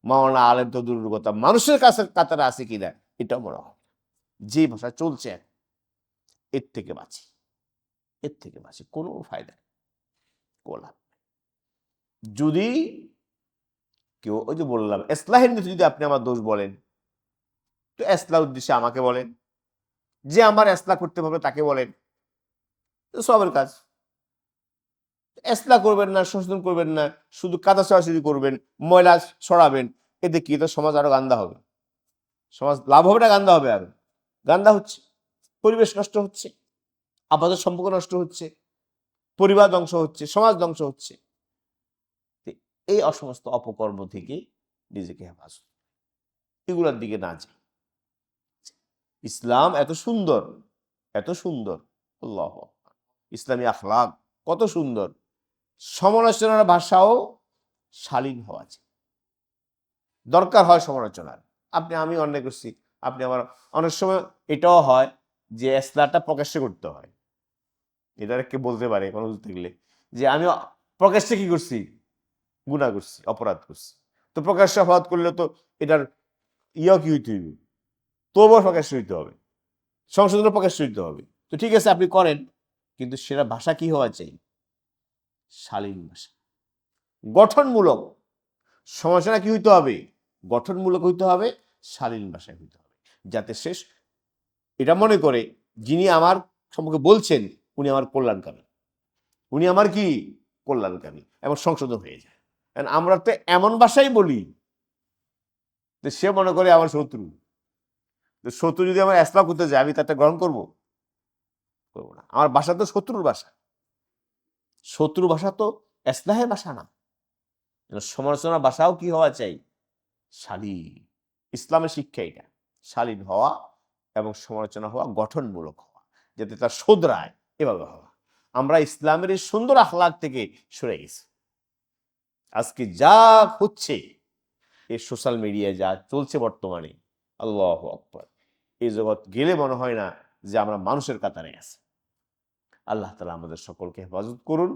মাওলানা আলেম তো দূরের কথা, মানুষের কাছে কাতারে আছে কিনা এটাও মনে হয়। যে ভাষা চলছে এর থেকে বাঁচি, এর থেকে বাঁচি, কোনো ফায়দা নেই, কোলা। যদি কেউ, ওই যে বললাম, ইসলাহের নিতে যদি আপনি আমার দোষ বলেন, তো ইসলাহ উদ্দেশ্যে আমাকে বলেন, যে আমার ইসলাহ করতে পারবে তাকে বলেন, সবের কাজ। ইসলাহ করবেন না, সংশোধন করবেন না, শুধু কাদা ছড়াছড়ি করবেন, ময়লা ছড়াবেন, এতে কি? তো সমাজ আরো গান্দা হবে, সমাজ লাভ হবে না গান্দা হবে? আরো গান্দা হচ্ছে, পরিবেশ নষ্ট হচ্ছে, আপাতত সম্পর্ক নষ্ট হচ্ছে, পরিবার ধ্বংস হচ্ছে, সমাজ ধ্বংস হচ্ছে। এই অসমস্ত অপকর্ম থেকে নিজেকে হেফাজত, এগুলোর দিকে না যায়। ইসলাম এত সুন্দর, এত সুন্দর, আল্লাহ, ইসলামী আখলাক কত সুন্দর। সমালোচনার ভাষাও শালীন হওয়া যায়, দরকার হয় সমালোচনার। আমি অন্যায় করছি, আপনি আমার, অনেক সময় এটাও হয় যে ইসলামটা প্রকাশ্যে করতে হয়। এটা কে বলতে পারে কোনো থাকলে, যে আমি প্রকাশ্যে কি করছি, গুনাহ করছি, অপরাধ করছি, তো প্রকাশ্যে অপরাধ করলে তো এটার কি হইতে হইবে, তবুও প্রকাশ্যে হইতে হবে। সংশোধন প্রকাশ দিতে হবে। তো ঠিক আছে, আপনি করেন, কিন্তু সেটা ভাষা কি হওয়া চাই? শালীন ভাষা, গঠনমূলক। সমালোচনা কি হইতে হবে? গঠনমূলক হইতে হবে, শালীন ভাষায় হইতে হবে, যাতে শেষ এটা মনে করে যিনি আমার সম্পর্কে বলছেন উনি আমার কল্যাণকামী, উনি আমার কি কল্যাণকামী, এবং সংশোধন হয়ে যায়। কারণ আমরা তো এমন ভাষাই বলি যে সে মনে করে আমার শত্রু। তো শত্রু যদি আমার এসলাম করতে যায়, আমি তারটা গ্রহণ করবো? করবো না। আমার ভাষা তো শত্রুর ভাষা, শত্রু ভাষা তো এসলাহের ভাষা না। সমালোচনার ভাষাও কি হওয়া চাই? শালীন। ইসলামের শিক্ষা এটা, শালীন হওয়া এবং সমালোচনা হওয়া গঠনমূলক হওয়া, যাতে তার শোধরায়, এভাবে হওয়া। আমরা ইসলামের এই সুন্দর আখলাক থেকে সরে গেছি। আজকে যা হচ্ছে, এই সোশ্যাল মিডিয়ায় যা চলছে বর্তমানে, আল্লাহু আকবার, এই জগৎ গেলে মনে হয় না যে আমরা মানুষের কাতারে আছি। আল্লাহ তাআলা আমাদের সকলকে হেফাজত করুন।